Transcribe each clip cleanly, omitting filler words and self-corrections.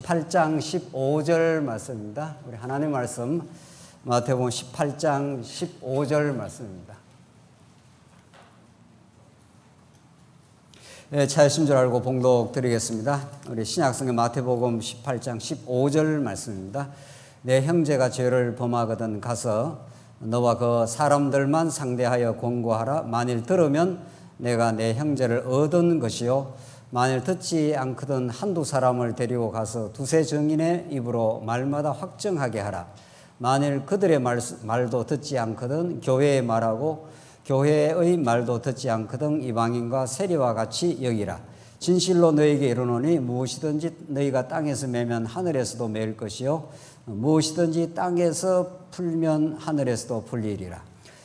18장 15절 말씀입니다. 우리 하나님 말씀 마태복음 18장 15절 말씀입니다. 네, 찾으신 줄 알고 봉독 드리겠습니다. 우리 신약성경 마태복음 18장 15절 말씀입니다. 내 형제가 죄를 범하거든 가서 너와 그 사람들만 상대하여 권고하라. 만일 들으면 내가 내 형제를 얻은 것이요 만일 듣지 않거든 한두 사람을 데리고 가서 두세 증인의 입으로 말마다 확정하게 하라. 만일 그들의 말도 듣지 않거든 교회의 말하고 교회의 말도 듣지 않거든 이방인과 세리와 같이 여기라. 진실로 너에게 이르노니 무엇이든지 너희가 땅에서 매면 하늘에서도 매일 것이요 무엇이든지 땅에서 풀면 하늘에서도 풀리리라.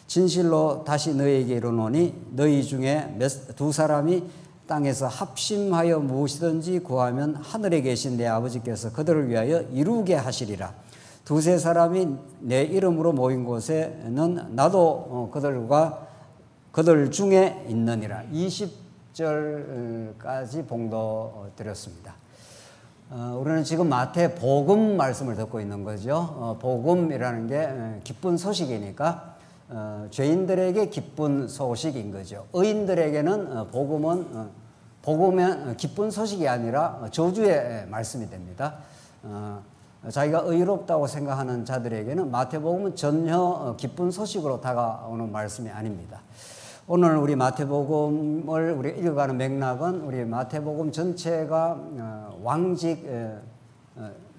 진실로 다시 너희에게 이르노니 너희 중에 두 사람이 땅에서 합심하여 무엇이든지 구하면 하늘에 계신 내 아버지께서 그들을 위하여 이루게 하시리라. 두세 사람이 내 이름으로 모인 곳에는 나도 그들 중에 있느니라. 20절까지 봉독 드렸습니다. 우리는 지금 마태복음 말씀을 듣고 있는 거죠. 복음이라는 게 기쁜 소식이니까 죄인들에게 기쁜 소식인 거죠. 의인들에게는 복음은 기쁜 소식이 아니라 저주의 말씀이 됩니다. 자기가 의롭다고 생각하는 자들에게는 마태복음은 전혀 기쁜 소식으로 다가오는 말씀이 아닙니다. 오늘 우리 마태복음을 우리 읽어가는 맥락은 우리 마태복음 전체가 왕직,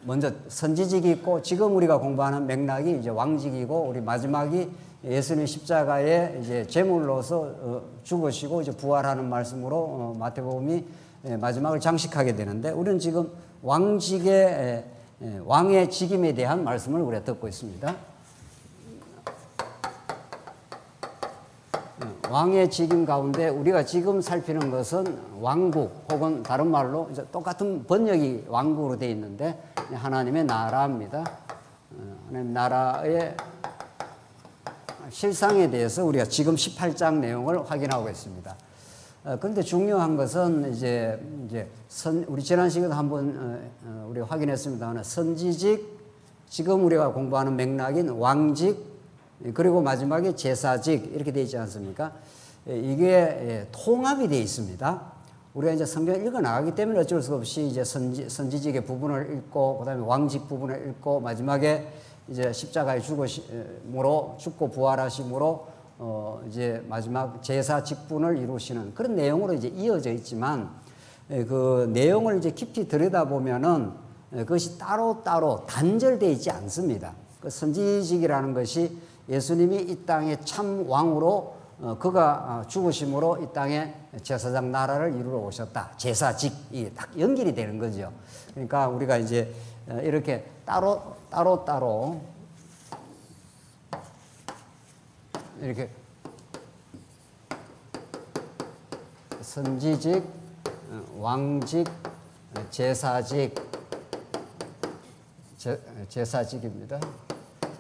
먼저 선지직이 있고 지금 우리가 공부하는 맥락이 이제 왕직이고 우리 마지막이 예수님 십자가의 이제 제물로서 죽으시고 이제 부활하는 말씀으로 마태복음이 마지막을 장식하게 되는데 우리는 지금 왕의 직임에 대한 말씀을 우리가 듣고 있습니다. 왕의 직임 가운데 우리가 지금 살피는 것은 왕국 혹은 다른 말로 이제 똑같은 번역이 왕국으로 되어 있는데 하나님의 나라입니다. 하나님 나라의 실상에 대해서 우리가 지금 18장 내용을 확인하고 있습니다. 그런데 중요한 것은 이제 우리 지난 시간에 한번 우리 확인했습니다만 선지직, 지금 우리가 공부하는 맥락인 왕직, 그리고 마지막에 제사직 이렇게 되어 있지 않습니까? 이게 통합이 되어 있습니다. 우리가 이제 성경을 읽어 나가기 때문에 어쩔 수 없이 이제 선지직의 부분을 읽고 그다음에 왕직 부분을 읽고 마지막에 이제 십자가의 죽고 부활하심으로 이제 마지막 제사 직분을 이루시는 그런 내용으로 이제 이어져 있지만 그 내용을 이제 깊이 들여다보면은 그것이 따로따로 단절되어 있지 않습니다. 그 선지직이라는 것이 예수님이 이 땅의 참 왕으로 그가 죽으심으로 이 땅에 제사장 나라를 이루러 오셨다. 제사직이 딱 연결이 되는 거죠. 그러니까 우리가 이제 이렇게 따로 이렇게 선지직, 왕직, 제사직, 제사직입니다.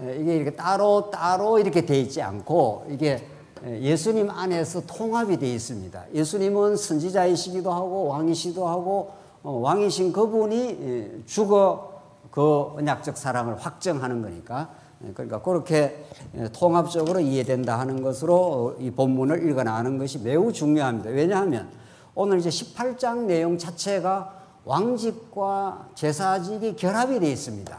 이게 이렇게 따로 이렇게 되어 있지 않고 이게 예수님 안에서 통합이 되어 있습니다. 예수님은 선지자이시기도 하고 왕이시기도 하고 왕이신 그분이 죽어 그 언약적 사랑을 확정하는 거니까 그러니까 그렇게 통합적으로 이해된다 하는 것으로 이 본문을 읽어나가는 것이 매우 중요합니다. 왜냐하면 오늘 이제 18장 내용 자체가 왕직과 제사직이 결합이 되어 있습니다.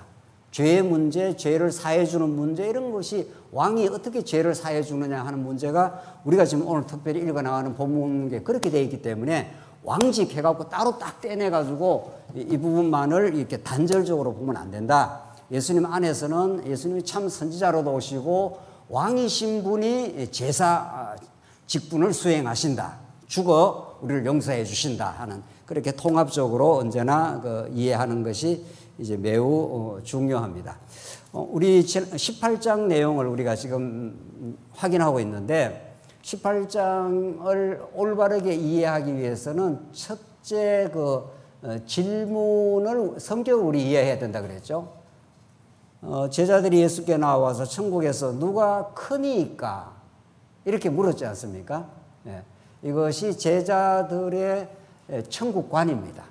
죄의 문제, 죄를 사해주는 문제 이런 것이 왕이 어떻게 죄를 사해주느냐 하는 문제가 우리가 지금 오늘 특별히 읽어나가는 본문에 그렇게 되어 있기 때문에 왕직 해갖고 따로 딱 떼내가지고 이 부분만을 이렇게 단절적으로 보면 안 된다. 예수님 안에서는 예수님이 참 선지자로도 오시고 왕이신 분이 제사 직분을 수행하신다. 죽어 우리를 용서해 주신다 하는 그렇게 통합적으로 언제나 이해하는 것이 이제 매우 중요합니다. 우리 18장 내용을 우리가 지금 확인하고 있는데 18장을 올바르게 이해하기 위해서는 첫째 질문을 성경을 우리 이해해야 된다 그랬죠. 제자들이 예수께 나와서 천국에서 누가 크니까 이렇게 물었지 않습니까? 이것이 제자들의 천국관입니다.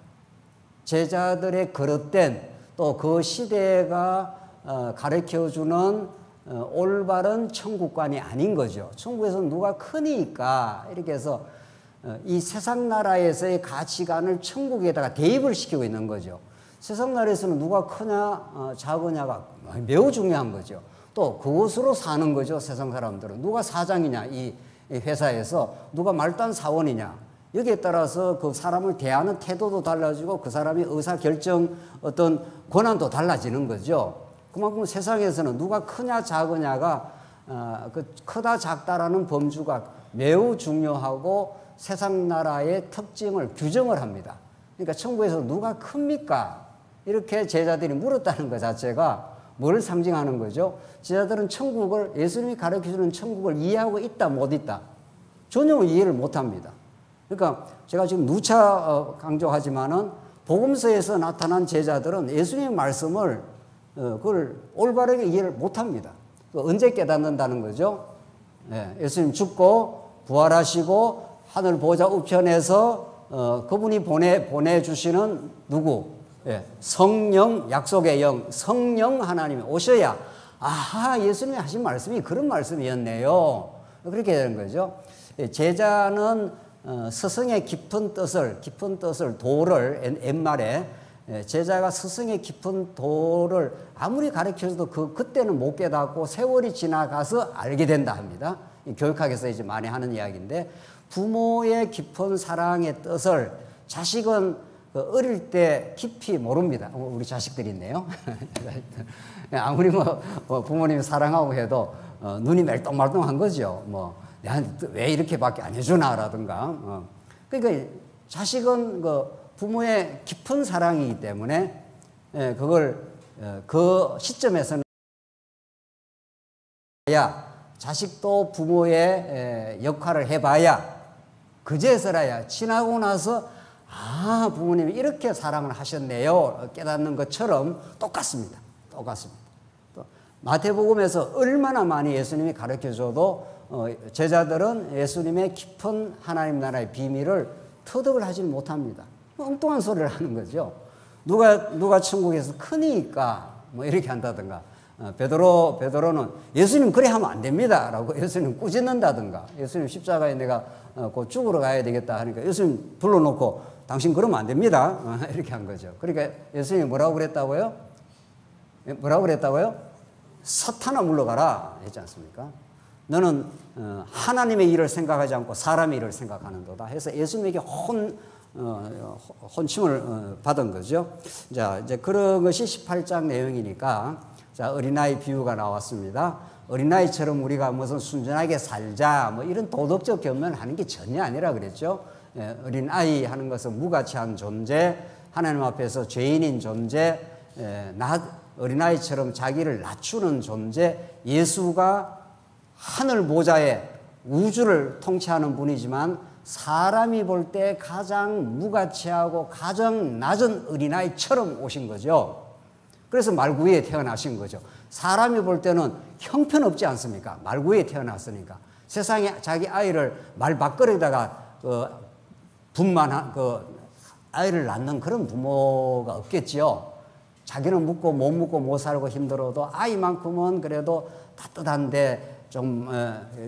제자들의 그릇된 또 그 시대가 가르쳐주는 올바른 천국관이 아닌 거죠. 천국에서 누가 크니까 이렇게 해서 이 세상 나라에서의 가치관을 천국에다가 대입을 시키고 있는 거죠. 세상 나라에서는 누가 크냐 작으냐가 매우 중요한 거죠. 또 그것으로 사는 거죠. 세상 사람들은 누가 사장이냐 이 회사에서 누가 말단 사원이냐 여기에 따라서 그 사람을 대하는 태도도 달라지고 그 사람이 의사결정 어떤 권한도 달라지는 거죠. 그만큼 세상에서는 누가 크냐 작으냐가 그 크다 작다라는 범주가 매우 중요하고 세상 나라의 특징을 규정을 합니다. 그러니까 천국에서 누가 큽니까? 이렇게 제자들이 물었다는 것 자체가 뭘 상징하는 거죠? 제자들은 천국을 예수님이 가르쳐주는 천국을 이해하고 있다 못 있다 전혀 이해를 못합니다. 그러니까 제가 지금 누차 강조하지만은 복음서에서 나타난 제자들은 예수님의 말씀을 그걸 올바르게 이해를 못합니다. 언제 깨닫는다는 거죠? 예수님 죽고 부활하시고 하늘 보좌 우편에서 그분이 보내주시는 누구? 성령, 약속의 영, 성령 하나님이 오셔야 아하 예수님이 하신 말씀이 그런 말씀이었네요. 그렇게 되는 거죠. 제자는 스승의 깊은 뜻을 도를 옛말에 제자가 스승의 깊은 도를 아무리 가르쳐줘도 그때는 못 깨닫고 세월이 지나가서 알게 된다 합니다. 교육학에서 이제 많이 하는 이야기인데 부모의 깊은 사랑의 뜻을 자식은 어릴 때 깊이 모릅니다. 우리 자식들이 있네요. 아무리 부모님이 사랑하고 해도 눈이 말똥말똥한 거죠. 내한테 왜 이렇게밖에 안 해주나라든가. 그러니까 자식은 부모의 깊은 사랑이기 때문에 그걸 그 시점에서는 자식도 부모의 역할을 해봐야 그제서라야 지나고 나서 부모님이 이렇게 사랑을 하셨네요 깨닫는 것처럼 똑같습니다. 마태복음에서 얼마나 많이 예수님이 가르쳐줘도 제자들은 예수님의 깊은 하나님 나라의 비밀을 터득을 하지 못합니다. 엉뚱한 소리를 하는 거죠. 누가 천국에서 크니까 이렇게 한다든가 베드로는 예수님 그래 하면 안 됩니다 라고 예수님 꾸짖는다든가 예수님 십자가에 내가 곧 죽으러 가야 되겠다 하니까 예수님 불러놓고 당신 그러면 안 됩니다 이렇게 한 거죠. 그러니까 예수님이 뭐라고 그랬다고요? 사탄아 물러가라 했지 않습니까? 너는 하나님의 일을 생각하지 않고 사람의 일을 생각하는도다 해서 예수님에게 혼침을 받은 거죠. 자, 이제 그런 것이 18장 내용이니까 자, 어린아이 비유가 나왔습니다. 어린아이처럼 우리가 무슨 순전하게 살자 이런 도덕적 견면하는 게 전혀 아니라 그랬죠. 어린아이 하는 것은 무가치한 존재, 하나님 앞에서 죄인인 존재, 어린아이처럼 자기를 낮추는 존재, 예수가 하늘 보좌에 우주를 통치하는 분이지만 사람이 볼 때 가장 무가치하고 가장 낮은 어린아이처럼 오신 거죠. 그래서 말구이에 태어나신 거죠. 사람이 볼 때는 형편없지 않습니까? 말구이에 태어났으니까. 세상에 자기 아이를 말밥그릇에다가 분만한 아이를 낳는 그런 부모가 없겠지요. 자기는 묻고 못 살고 힘들어도 아이만큼은 그래도 따뜻한데 좀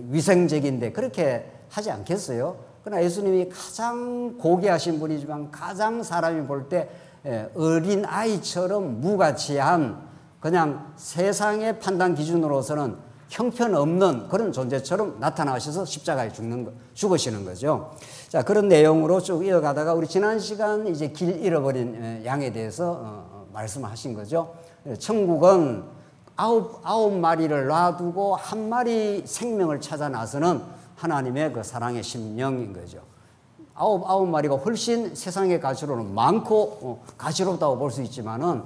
위생적인데 그렇게 하지 않겠어요? 그러나 예수님이 가장 고귀하신 분이지만 가장 사람이 볼 때 어린 아이처럼 무가치한 그냥 세상의 판단 기준으로서는 형편없는 그런 존재처럼 나타나셔서 십자가에 죽으시는 거죠. 자, 그런 내용으로 쭉 이어가다가 우리 지난 시간 이제 길 잃어버린 양에 대해서 말씀하신 거죠. 천국은 아홉 마리를 놔두고 한 마리 생명을 찾아 나서는 하나님의 그 사랑의 심령인 거죠. 아홉 마리가 훨씬 세상의 가치로는 많고 가치롭다고 볼 수 있지만은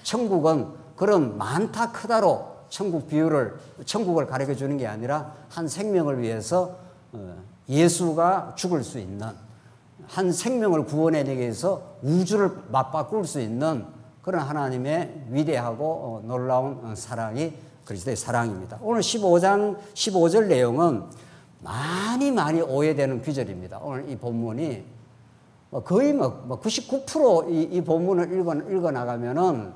천국은 그런 많다 크다로 천국을 가르쳐 주는 게 아니라 한 생명을 위해서 예수가 죽을 수 있는 한 생명을 구원해내기 위해서 우주를 맞바꿀 수 있는 그런 하나님의 위대하고 놀라운 사랑이 그리스도의 사랑입니다. 오늘 15장 15절 내용은 많이 오해되는 구절입니다. 오늘 이 본문이 거의 99% 이 본문을 읽어 나가면은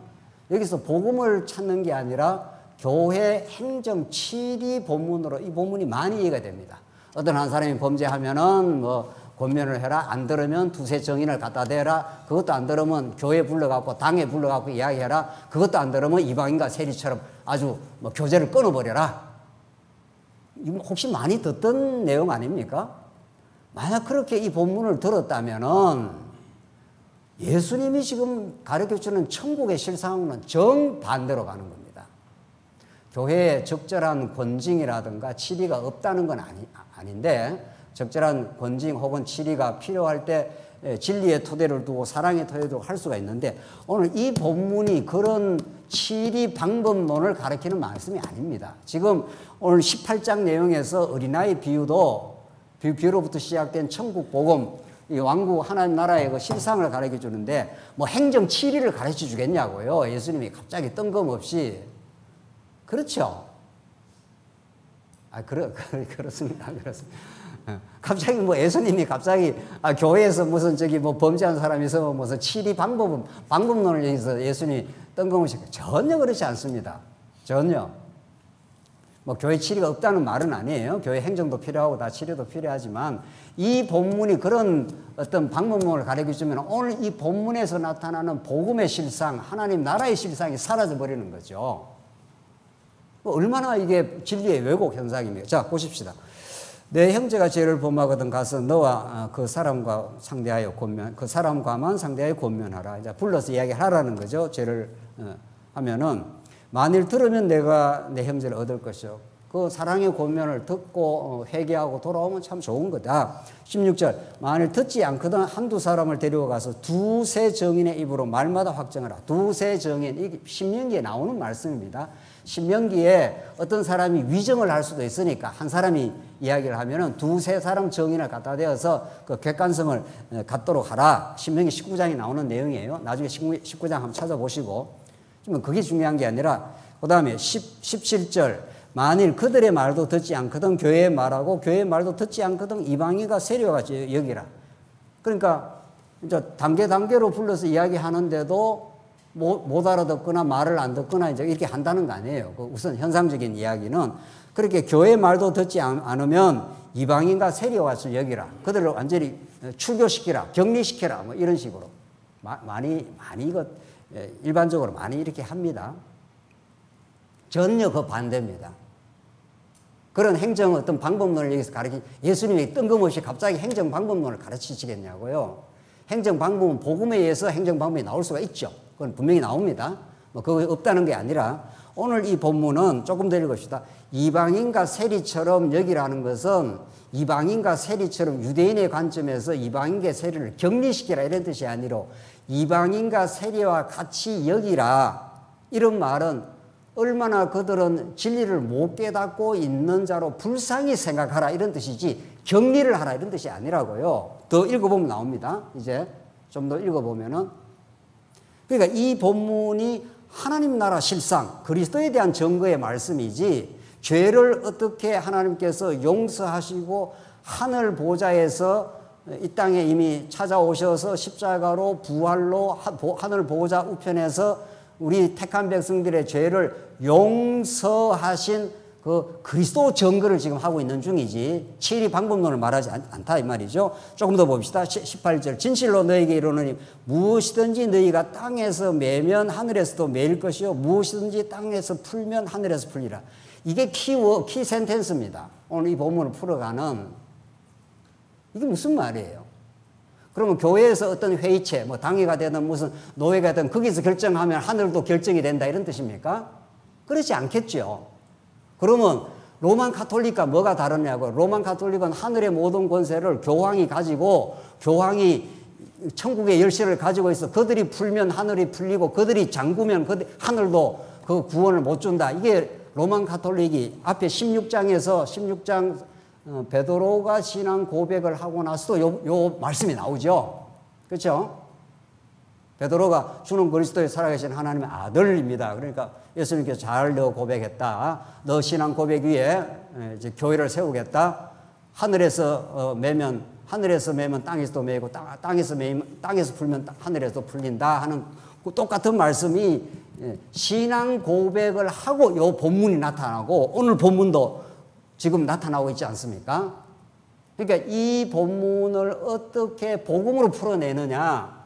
여기서 복음을 찾는 게 아니라 교회 행정 7위 본문으로 이 본문이 많이 이해가 됩니다. 어떤 한 사람이 범죄하면은 뭐 권면을 해라. 안 들으면 두세 정인을 갖다 대라. 그것도 안 들으면 교회 불러갖고 당에 불러갖고 이야기해라. 그것도 안 들으면 이방인과 세리처럼 아주 뭐 교제를 끊어버려라. 이거 혹시 많이 듣던 내용 아닙니까? 만약 그렇게 이 본문을 들었다면은 예수님이 지금 가르쳐주는 천국의 실상은 정반대로 가는 겁니다. 교회에 적절한 권징이라든가 치리가 없다는 건 아닌데 적절한 권징 혹은 치리가 필요할 때 진리의 토대를 두고 사랑의 토대를 두고 할 수가 있는데 오늘 이 본문이 그런 치리 방법론을 가르치는 말씀이 아닙니다. 지금 오늘 18장 내용에서 어린아이 비유로부터 시작된 천국 복음, 이 왕국 하나님 나라의 그 실상을 가르쳐 주는데 뭐 행정 치리를 가르쳐 주겠냐고요. 예수님이 갑자기 뜬금없이. 그렇죠? 그렇습니다. 그렇습니다. 갑자기 뭐 예수님이 갑자기 교회에서 무슨 뭐 범죄한 사람이 있으면 무슨 치리 방법론을 여기서 예수님이 뜬금없이 전혀 그렇지 않습니다. 전혀. 뭐 교회 치리가 없다는 말은 아니에요. 교회 행정도 필요하고 다 치료도 필요하지만 이 본문이 그런 어떤 방법론을 가르쳐 주면 오늘 이 본문에서 나타나는 복음의 실상, 하나님 나라의 실상이 사라져 버리는 거죠. 얼마나 이게 진리의 왜곡 현상입니까? 자, 보십시다. 내 형제가 죄를 범하거든 가서 너와 그 사람과 상대하여 그 사람과만 상대하여 권면하라. 이제 불러서 이야기하라는 거죠. 죄를 하면은 만일 들으면 내가 내 형제를 얻을 것이요. 그 사랑의 권면을 듣고 회개하고 돌아오면 참 좋은 거다. 16절 만일 듣지 않거든 한두 사람을 데려가서 두세 정인의 입으로 말마다 확정하라. 두세 정인, 이게 신명기에 나오는 말씀입니다. 신명기에 어떤 사람이 위정을 할 수도 있으니까 한 사람이 이야기를 하면은 두세 사람 정인을 갖다 대어서 그 객관성을 갖도록 하라. 신명기 19장에 나오는 내용이에요. 나중에 19장 한번 찾아보시고. 그게 중요한 게 아니라 그 다음에 17절 만일 그들의 말도 듣지 않거든 교회의 말하고 교회의 말도 듣지 않거든 이방인과 세리와 같이 여기라. 그러니까 이제 단계로 불러서 이야기하는데도 못 알아듣거나 말을 안 듣거나 이제 이렇게 한다는 거 아니에요. 그 우선 현상적인 이야기는 그렇게 교회 말도 듣지 않으면 이방인과 세리와 같이 여기라. 그들을 완전히 출교시키라, 격리시키라, 뭐 이런 식으로 많이 이거 일반적으로 많이 이렇게 합니다. 전혀 그 반대입니다. 그런 행정 어떤 방법론을 여기서 예수님이 뜬금없이 갑자기 행정 방법론을 가르치시겠냐고요. 행정 방법은 복음에 의해서 행정 방법이 나올 수가 있죠. 그건 분명히 나옵니다. 뭐 그거 없다는 게 아니라 오늘 이 본문은 조금 더 읽읍시다. 이방인과 세리처럼 여기라는 것은 이방인과 세리처럼 유대인의 관점에서 이방인과 세리를 격리시키라 이런 뜻이 아니라 이방인과 세리와 같이 여기라. 이런 말은 얼마나 그들은 진리를 못 깨닫고 있는 자로 불쌍히 생각하라 이런 뜻이지 격리를 하라 이런 뜻이 아니라고요. 더 읽어보면 나옵니다. 이제 좀 더 읽어보면은 그러니까 이 본문이 하나님 나라 실상 그리스도에 대한 증거의 말씀이지 죄를 어떻게 하나님께서 용서하시고 하늘 보좌에서 이 땅에 이미 찾아오셔서 십자가로 부활로 하늘 보좌 우편에서 우리 택한 백성들의 죄를 용서하신 그 그리스도 증거를 지금 하고 있는 중이지 치리 방법론을 말하지 않다 이 말이죠. 조금 더 봅시다. 18절 진실로 너에게 이르노니 무엇이든지 너희가 땅에서 매면 하늘에서도 매일 것이요 무엇이든지 땅에서 풀면 하늘에서 풀리라. 이게 키 센텐스입니다. 오늘 이 본문을 풀어가는 이게 무슨 말이에요? 그러면 교회에서 어떤 회의체, 뭐 당회가 되든 무슨 노회가 되든 거기서 결정하면 하늘도 결정이 된다 이런 뜻입니까? 그렇지 않겠죠. 그러면 로만 가톨릭과 뭐가 다르냐고. 로만 가톨릭은 하늘의 모든 권세를 교황이 가지고 교황이 천국의 열쇠를 가지고 있어. 그들이 풀면 하늘이 풀리고 그들이 잠그면 하늘도 그 구원을 못 준다. 이게 로만 가톨릭이 앞에 16장 베드로가 신앙 고백을 하고 나서도 요 말씀이 나오죠. 그렇죠? 베드로가 주는 그리스도의 살아계신 하나님의 아들입니다. 그러니까 예수님께서 잘 너 고백했다. 너 신앙 고백 위에 이제 교회를 세우겠다. 하늘에서 매면 하늘에서 매면 땅에서도 매고 땅에서 매면 땅에서 풀면 하늘에서 풀린다 하는 그 똑같은 말씀이 신앙 고백을 하고 요 본문이 나타나고 오늘 본문도 지금 나타나고 있지 않습니까? 그러니까 이 본문을 어떻게 복음으로 풀어내느냐가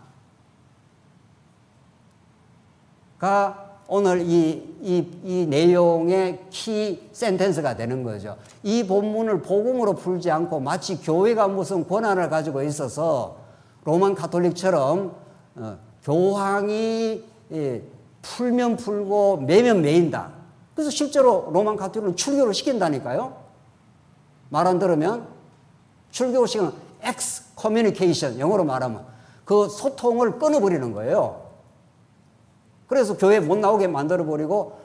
오늘 이 내용의 키 센텐스가 되는 거죠. 이 본문을 복음으로 풀지 않고 마치 교회가 무슨 권한을 가지고 있어서 로만 가톨릭처럼 교황이 풀면 풀고 매면 매인다. 그래서 실제로 로만 가톨릭은 출교를 시킨다니까요. 말 안 들으면 출교를 시키는 excommunication, 영어로 말하면 그 소통을 끊어버리는 거예요. 그래서 교회 못 나오게 만들어버리고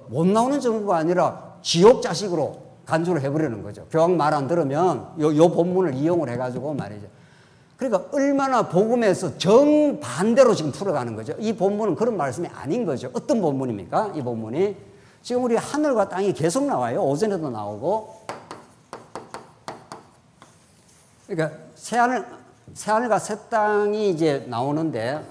못 나오는 정도가 아니라 지옥 자식으로 간주를 해버리는 거죠. 교황 말 안 들으면 요 본문을 이용을 해가지고 말이죠. 그러니까 얼마나 복음에서 정반대로 지금 풀어가는 거죠. 이 본문은 그런 말씀이 아닌 거죠. 어떤 본문입니까? 이 본문이 지금 우리 하늘과 땅이 계속 나와요. 오전에도 나오고. 그러니까 새하늘과 새 땅이 이제 나오는데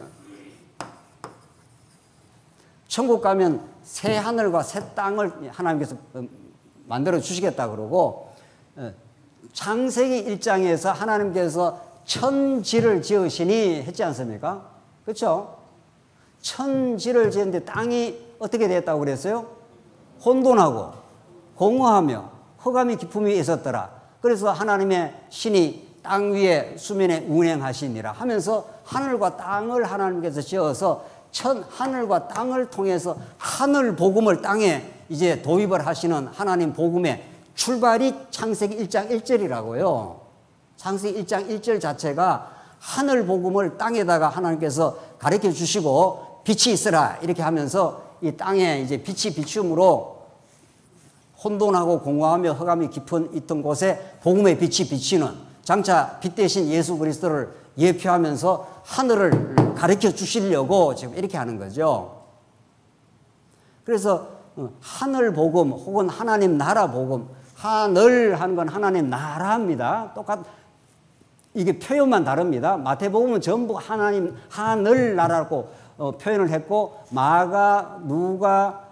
천국 가면 새 하늘과 새 땅을 하나님께서 만들어 주시겠다 그러고 창세기 1장에서 하나님께서 천지를 지으시니 했지 않습니까? 그렇죠? 천지를 지었는데 땅이 어떻게 됐다고 그랬어요? 혼돈하고 공허하며 흑암이 깊음이 있었더라. 그래서 하나님의 신이 땅 위에 수면에 운행하시니라 하면서 하늘과 땅을 하나님께서 지어서 하늘과 땅을 통해서 하늘 복음을 땅에 이제 도입을 하시는 하나님 복음의 출발이 창세기 1장 1절이라고요. 창세기 1장 1절 자체가 하늘 복음을 땅에다가 하나님께서 가르쳐 주시고 빛이 있으라 이렇게 하면서 이 땅에 이제 빛이 비춤으로 혼돈하고 공허하며 흑암이 깊은 있던 곳에 복음의 빛이 비치는 장차 빛 대신 예수 그리스도를 예표하면서 하늘을 가르쳐 주시려고 지금 이렇게 하는 거죠. 그래서 하늘 복음 혹은 하나님 나라 복음, 하늘 하는 건 하나님 나라입니다. 이게 표현만 다릅니다. 마태복음은 전부 하나님 하늘 나라라고 표현을 했고 마가, 누가,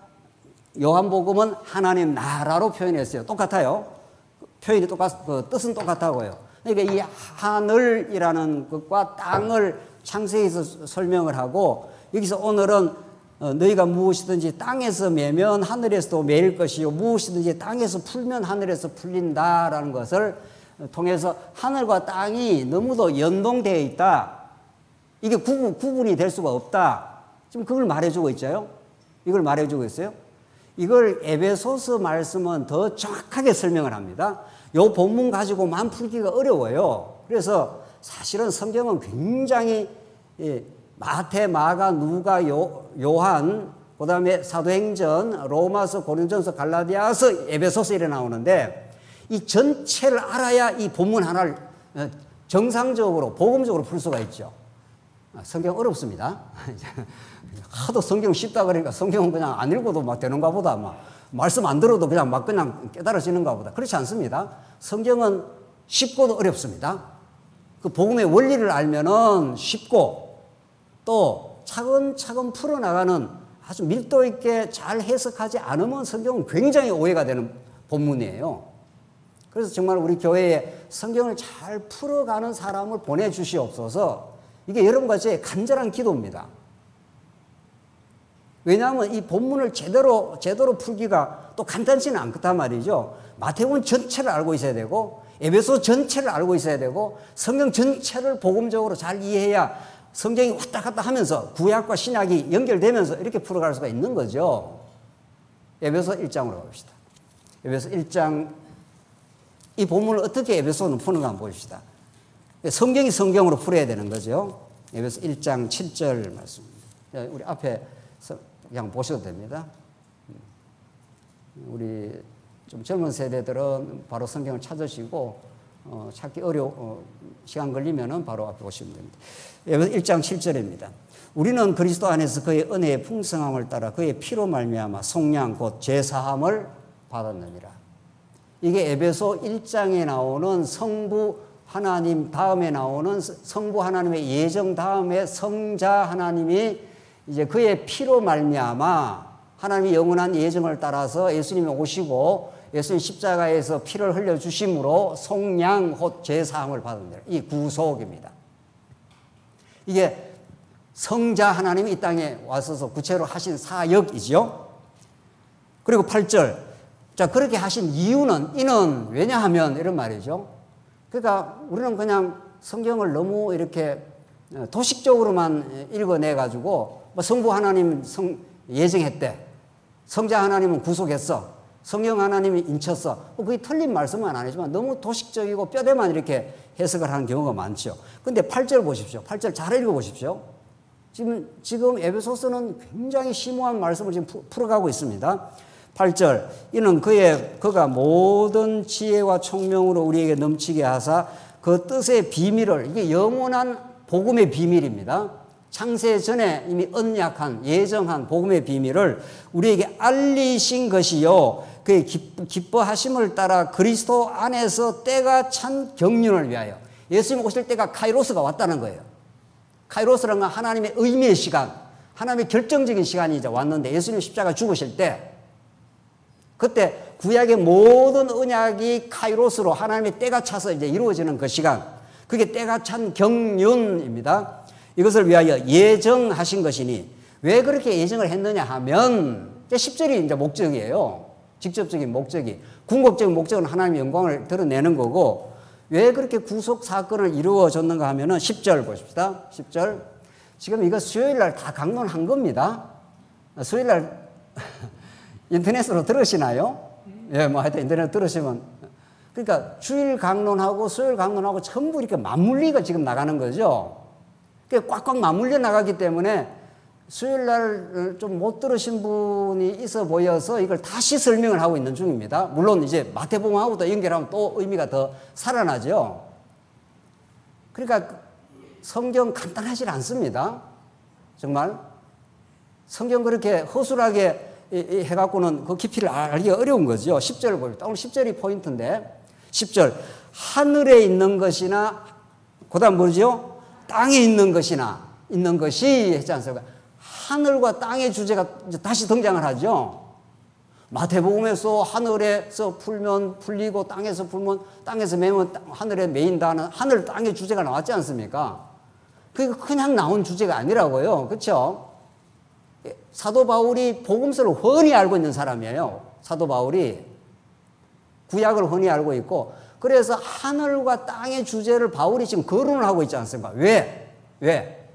요한복음은 하나님 나라로 표현했어요. 똑같아요. 표현이 뜻은 똑같다고요. 그러니까 이 하늘이라는 것과 땅을 창세기에서 설명을 하고 여기서 오늘은 너희가 무엇이든지 땅에서 매면 하늘에서도 매일 것이요 무엇이든지 땅에서 풀면 하늘에서 풀린다라는 것을 통해서 하늘과 땅이 너무도 연동되어 있다. 이게 구분이 될 수가 없다. 지금 그걸 말해주고 있죠. 이걸 말해주고 있어요. 이걸 에베소서 말씀은 더 정확하게 설명을 합니다. 요 본문 가지고만 풀기가 어려워요. 그래서 사실은 성경은 굉장히 마태, 마가, 누가, 요한, 그 다음에 사도행전, 로마서, 고린도전서, 갈라디아서, 에베소서 이래 나오는데 이 전체를 알아야 이 본문 하나를 정상적으로 복음적으로 풀 수가 있죠. 성경 어렵습니다. 하도 성경 쉽다 그러니까 성경은 그냥 안 읽어도 막 되는가 보다 막 말씀 안 들어도 그냥 깨달아지는가 보다. 그렇지 않습니다. 성경은 쉽고도 어렵습니다. 그 복음의 원리를 알면은 쉽고 또 차근차근 풀어나가는 아주 밀도 있게 잘 해석하지 않으면 성경은 굉장히 오해가 되는 본문이에요. 그래서 정말 우리 교회에 성경을 잘 풀어가는 사람을 보내주시옵소서. 이게 여러분과 제 간절한 기도입니다. 왜냐하면 이 본문을 제대로 풀기가 또 간단치는 않단 말이죠. 마태복음 전체를 알고 있어야 되고 에베소 전체를 알고 있어야 되고 성경 전체를 복음적으로 잘 이해해야 성경이 왔다 갔다 하면서 구약과 신약이 연결되면서 이렇게 풀어갈 수가 있는 거죠. 에베소 1장으로 갑시다. 에베소 1장 이 본문을 어떻게 에베소는 푸는가 한번 보십시다. 성경이 성경으로 풀어야 되는 거죠. 에베소 1장 7절 말씀입니다. 우리 앞에 그냥 보셔도 됩니다. 우리 좀 젊은 세대들은 바로 성경을 찾으시고 찾기 시간 걸리면은 바로 앞에 보시면 됩니다. 1장 7절입니다. 우리는 그리스도 안에서 그의 은혜의 풍성함을 따라 그의 피로 말미암아 속량 곧 죄사함을 받았느니라. 이게 에베소 1장에 나오는 성부 하나님 다음에 나오는 성부 하나님의 예정 다음에 성자 하나님이 이제 그의 피로 말미암아 하나님의 영원한 예정을 따라서 예수님이 오시고 예수님 십자가에서 피를 흘려주심으로 속량 곧 죄사함을 받습니다. 이 구속입니다. 이게 성자 하나님이 이 땅에 와서 구체로 하신 사역이죠. 그리고 8절. 자, 그렇게 하신 이유는, 이는 왜냐하면 이런 말이죠. 그러니까 우리는 그냥 성경을 너무 이렇게 도식적으로만 읽어내가지고 뭐 성부 하나님 예정했대. 성자 하나님은 구속했어. 성령 하나님이 인쳤어. 그게 틀린 말씀은 아니지만 너무 도식적이고 뼈대만 이렇게 해석을 하는 경우가 많죠. 근데 8절 보십시오. 8절 잘 읽어보십시오. 지금 에베소서는 굉장히 심오한 말씀을 지금 풀어가고 있습니다. 8절. 이는 그가 모든 지혜와 총명으로 우리에게 넘치게 하사 그 뜻의 비밀을, 이게 영원한 복음의 비밀입니다. 창세 전에 이미 언약한, 예정한 복음의 비밀을 우리에게 알리신 것이요. 그의 기뻐하심을 따라 그리스도 안에서 때가 찬 경륜을 위하여. 예수님 오실 때가 카이로스가 왔다는 거예요. 카이로스라는 건 하나님의 의미의 시간, 하나님의 결정적인 시간이 이제 왔는데 예수님 십자가 죽으실 때 그때 구약의 모든 언약이 카이로스로 하나님의 때가 차서 이제 이루어지는 그 시간, 그게 때가 찬 경륜입니다. 이것을 위하여 예정하신 것이니, 왜 그렇게 예정을 했느냐 하면 10절이 이제 목적이에요. 직접적인 목적이. 궁극적인 목적은 하나님의 영광을 드러내는 거고, 왜 그렇게 구속 사건을 이루어졌는가 하면은 10절 보십시다. 10절. 지금 이거 수요일 날 다 강론한 겁니다. 수요일 날 인터넷으로 들으시나요? 예, 뭐 하여튼 인터넷 들으시면. 그러니까 주일 강론하고 수요일 강론하고 전부 이렇게 맞물리가 지금 나가는 거죠. 꽉꽉 맞물려 나가기 때문에 수요일 날 좀 못 들으신 분이 있어 보여서 이걸 다시 설명을 하고 있는 중입니다. 물론 이제 마태복음하고도 연결하면 또 의미가 더 살아나죠. 그러니까 성경 간단하지 않습니다. 정말. 성경 그렇게 허술하게 해갖고는 그 깊이를 알기가 어려운 거죠. 10절을 봅니다. 오늘 10절이 포인트인데, 10절. 하늘에 있는 것이나, 그 다음 뭐죠? 땅에 있는 것이나, 있는 것이 했지 않습니까? 하늘과 땅의 주제가 이제 다시 등장을 하죠. 마태복음에서 하늘에서 풀면 풀리고 땅에서 풀면 땅에서 매면 하늘에 매인다는 하늘 땅의 주제가 나왔지 않습니까? 그게 그냥 나온 주제가 아니라고요. 그렇죠? 사도 바울이 복음서를 훤히 알고 있는 사람이에요. 사도 바울이 구약을 훤히 알고 있고, 그래서 하늘과 땅의 주제를 바울이 지금 거론을 하고 있지 않습니까? 왜?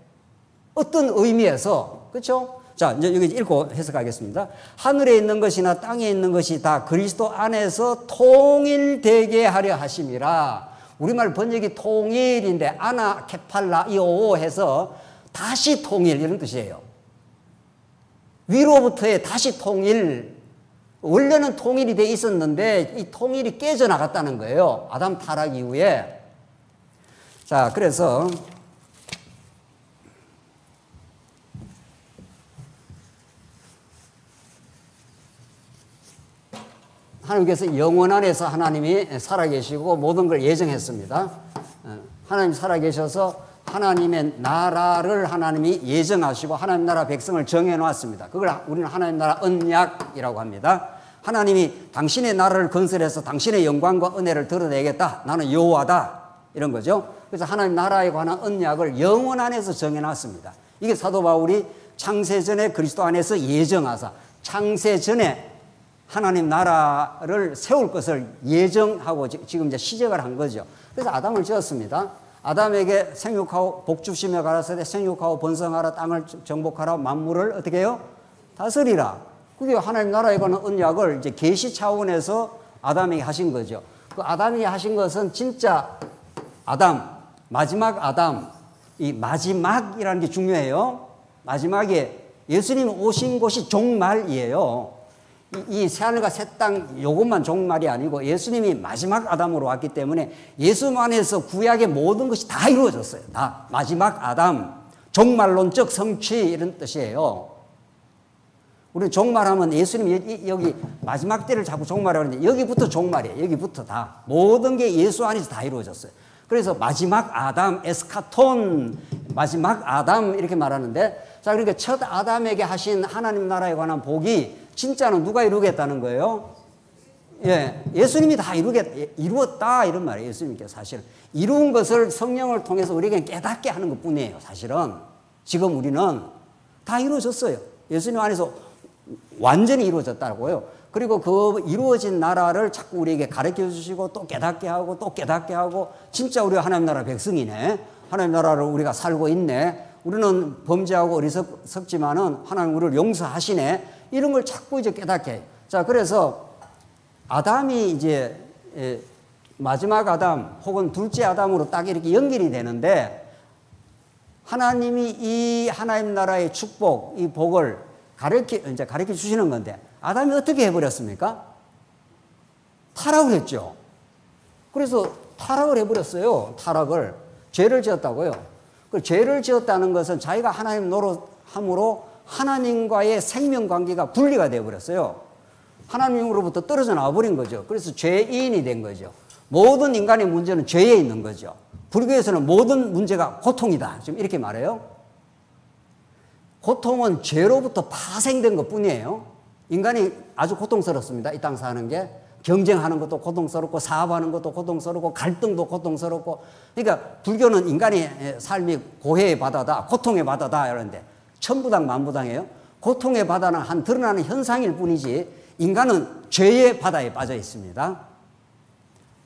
어떤 의미에서? 그렇죠? 자, 이제 여기 읽고 해석하겠습니다. 하늘에 있는 것이나 땅에 있는 것이 다 그리스도 안에서 통일되게 하려 하심이라. 우리말 번역이 통일인데 아나 케팔라 이오 해서 다시 통일 이런 뜻이에요. 위로부터의 다시 통일. 원래는 통일이 돼 있었는데 이 통일이 깨져나갔다는 거예요. 아담 타락 이후에. 자, 그래서 하나님께서 영원 안에서 하나님이 살아계시고 모든 걸 예정했습니다. 하나님 살아계셔서 하나님의 나라를 하나님이 예정하시고 하나님 나라 백성을 정해놓았습니다. 그걸 우리는 하나님 나라 언약이라고 합니다. 하나님이 당신의 나라를 건설해서 당신의 영광과 은혜를 드러내겠다. 나는 여호와다. 이런 거죠. 그래서 하나님 나라에 관한 언약을 영원 안에서 정해놨습니다. 이게 사도 바울이 창세전에 그리스도 안에서 예정하사 창세전에 하나님 나라를 세울 것을 예정하고 지금 이제 시작을 한 거죠. 그래서 아담을 지었습니다. 아담에게 생육하고 복주시며 가라사대 생육하고 번성하라 땅을 정복하라 만물을 어떻게 해요? 다스리라. 그게 하나님 나라에 관한 언약을 이제 계시 차원에서 아담에게 하신 거죠. 그 아담이 하신 것은 진짜 아담, 마지막 아담, 이 마지막이라는 게 중요해요. 마지막에 예수님 오신 곳이 종말이에요. 이 새하늘과 새 땅 요것만 종말이 아니고 예수님이 마지막 아담으로 왔기 때문에 예수 안에서 구약의 모든 것이 다 이루어졌어요. 다 마지막 아담, 종말론적 성취 이런 뜻이에요. 우리 종말하면 예수님 여기 마지막 때를 자꾸 종말이라고 하는데 여기부터 종말이에요. 여기부터 다 모든 게 예수 안에서 다 이루어졌어요. 그래서 마지막 아담, 에스카톤, 마지막 아담 이렇게 말하는데, 자, 그러니까 첫 아담에게 하신 하나님 나라에 관한 복이 진짜는 누가 이루겠다는 거예요? 예, 예수님이 다 이루었다 이런 말이에요. 예수님께서 사실은 이루은 것을 성령을 통해서 우리에게 깨닫게 하는 것 뿐이에요. 사실은 지금 우리는 다 이루어졌어요. 예수님 안에서 완전히 이루어졌다고요. 그리고 그 이루어진 나라를 자꾸 우리에게 가르쳐 주시고 또 깨닫게 하고 또 깨닫게 하고, 진짜 우리가 하나님 나라 백성이네, 하나님 나라를 우리가 살고 있네, 우리는 범죄하고 어리석지만은 하나님 우리를 용서하시네, 이런 걸 자꾸 이제 깨닫게 해요. 자, 그래서 아담이 이제 마지막 아담 혹은 둘째 아담으로 딱 이렇게 연결이 되는데, 하나님이 이 하나님 나라의 축복, 이 복을 가르쳐 주시는 건데, 아담이 어떻게 해버렸습니까? 타락을 했죠. 그래서 타락을 해버렸어요. 타락을. 죄를 지었다고요. 그 죄를 지었다는 것은 자기가 하나님 노릇함으로 하나님과의 생명관계가 분리가 되어버렸어요. 하나님으로부터 떨어져 나와버린 거죠. 그래서 죄인이 된 거죠. 모든 인간의 문제는 죄에 있는 거죠. 불교에서는 모든 문제가 고통이다, 지금 이렇게 말해요. 고통은 죄로부터 파생된 것 뿐이에요. 인간이 아주 고통스럽습니다. 이 땅 사는 게. 경쟁하는 것도 고통스럽고, 사업하는 것도 고통스럽고, 갈등도 고통스럽고. 그러니까 불교는 인간의 삶이 고해의 바다다, 고통의 바다다 이러는데, 천부당 만부당이에요. 고통의 바다는 한 드러나는 현상일 뿐이지 인간은 죄의 바다에 빠져 있습니다.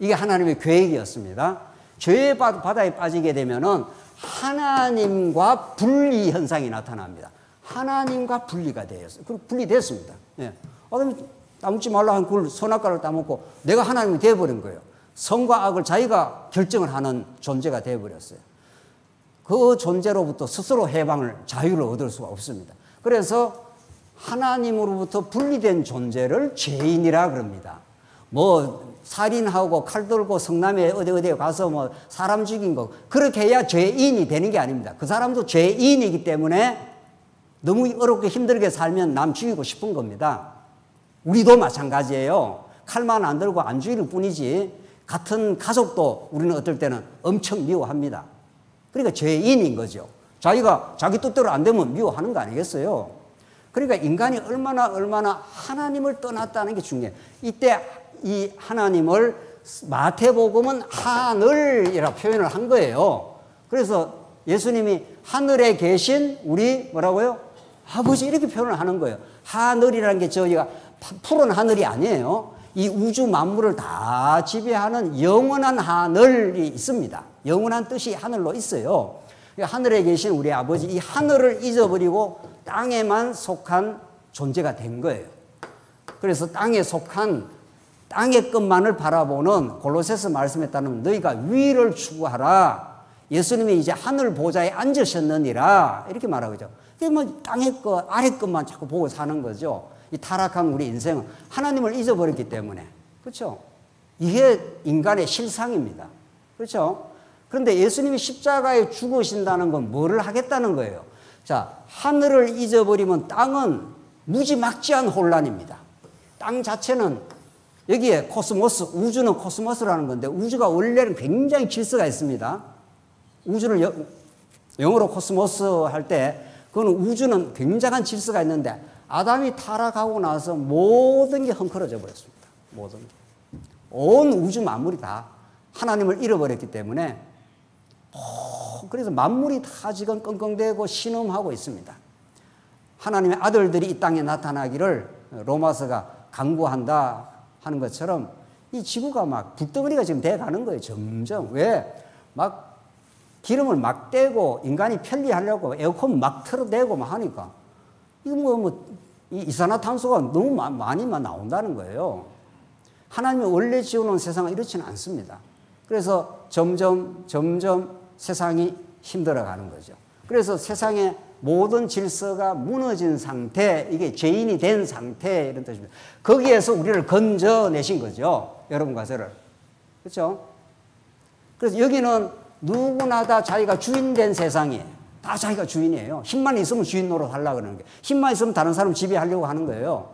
이게 하나님의 계획이었습니다. 죄의 바다에 빠지게 되면은 하나님과 분리 현상이 나타납니다. 하나님과 분리가 되었어요. 그리고 분리됐습니다. 예. 아담이 따먹지 말라 한 굴 선악과를 따먹고 내가 하나님이 되어버린 거예요. 선과 악을 자기가 결정을 하는 존재가 되어버렸어요. 그 존재로부터 스스로 해방을, 자유를 얻을 수가 없습니다. 그래서 하나님으로부터 분리된 존재를 죄인이라 그럽니다. 뭐 살인하고 칼 들고 성남에 어디에 가서 뭐 사람 죽인 거, 그렇게 해야 죄인이 되는 게 아닙니다. 그 사람도 죄인이기 때문에 너무 어렵게 힘들게 살면 남 죽이고 싶은 겁니다. 우리도 마찬가지예요. 칼만 안 들고 안 죽일 뿐이지 같은 가족도 우리는 어떨 때는 엄청 미워합니다. 그러니까 죄인인 거죠. 자기가 자기 뜻대로 안 되면 미워하는 거 아니겠어요? 그러니까 인간이 얼마나 하나님을 떠났다는 게 중요해요. 이때 이 하나님을 마태복음은 하늘이라 표현을 한 거예요. 그래서 예수님이 하늘에 계신 우리 뭐라고요? 아버지, 이렇게 표현을 하는 거예요. 하늘이라는 게 저희가 푸른 하늘이 아니에요. 이 우주 만물을 다 지배하는 영원한 하늘이 있습니다. 영원한 뜻이 하늘로 있어요. 하늘에 계신 우리 아버지, 이 하늘을 잊어버리고 땅에만 속한 존재가 된 거예요. 그래서 땅에 속한 땅의 것만을 바라보는 골로새서 말씀에 따르면 너희가 위를 추구하라. 예수님이 이제 하늘 보좌에 앉으셨느니라 이렇게 말하죠. 뭐 땅의 것, 아래 것만 자꾸 보고 사는 거죠. 이 타락한 우리 인생은 하나님을 잊어버렸기 때문에. 그렇죠? 이게 인간의 실상입니다. 그렇죠? 그런데 예수님이 십자가에 죽으신다는 건 뭐를 하겠다는 거예요? 자, 하늘을 잊어버리면 땅은 무지막지한 혼란입니다. 땅 자체는 여기에 코스모스, 우주는 코스모스라는 건데 우주가 원래는 굉장히 질서가 있습니다. 우주를 영어로 코스모스 할 때 그거는 우주는 굉장한 질서가 있는데 아담이 타락하고 나서 모든 게 헝클어져 버렸습니다. 모든 게. 온 우주 만물이 다 하나님을 잃어버렸기 때문에 그래서 만물이 다 지금 끙끙대고 신음하고 있습니다. 하나님의 아들들이 이 땅에 나타나기를 로마서가 강구한다 하는 것처럼 이 지구가 막 불덩어리가 지금 돼가는 거예요. 점점. 왜? 막 기름을 막 떼고 인간이 편리하려고 에어컨 막 틀어대고 막 하니까 이거 이산화탄소가 너무 많이만 나온다는 거예요. 하나님이 원래 지어놓은 세상은 이렇지는 않습니다. 그래서 점점 세상이 힘들어가는 거죠. 그래서 세상의 모든 질서가 무너진 상태, 이게 죄인이 된 상태 이런 뜻입니다. 거기에서 우리를 건져내신 거죠. 여러분과 저를. 그렇죠? 그래서 여기는 누구나 다 자기가 주인 된 세상이에요. 다 자기가 주인이에요. 힘만 있으면 주인 노릇 하려고 그러는 게. 힘만 있으면 다른 사람 지배하려고 하는 거예요.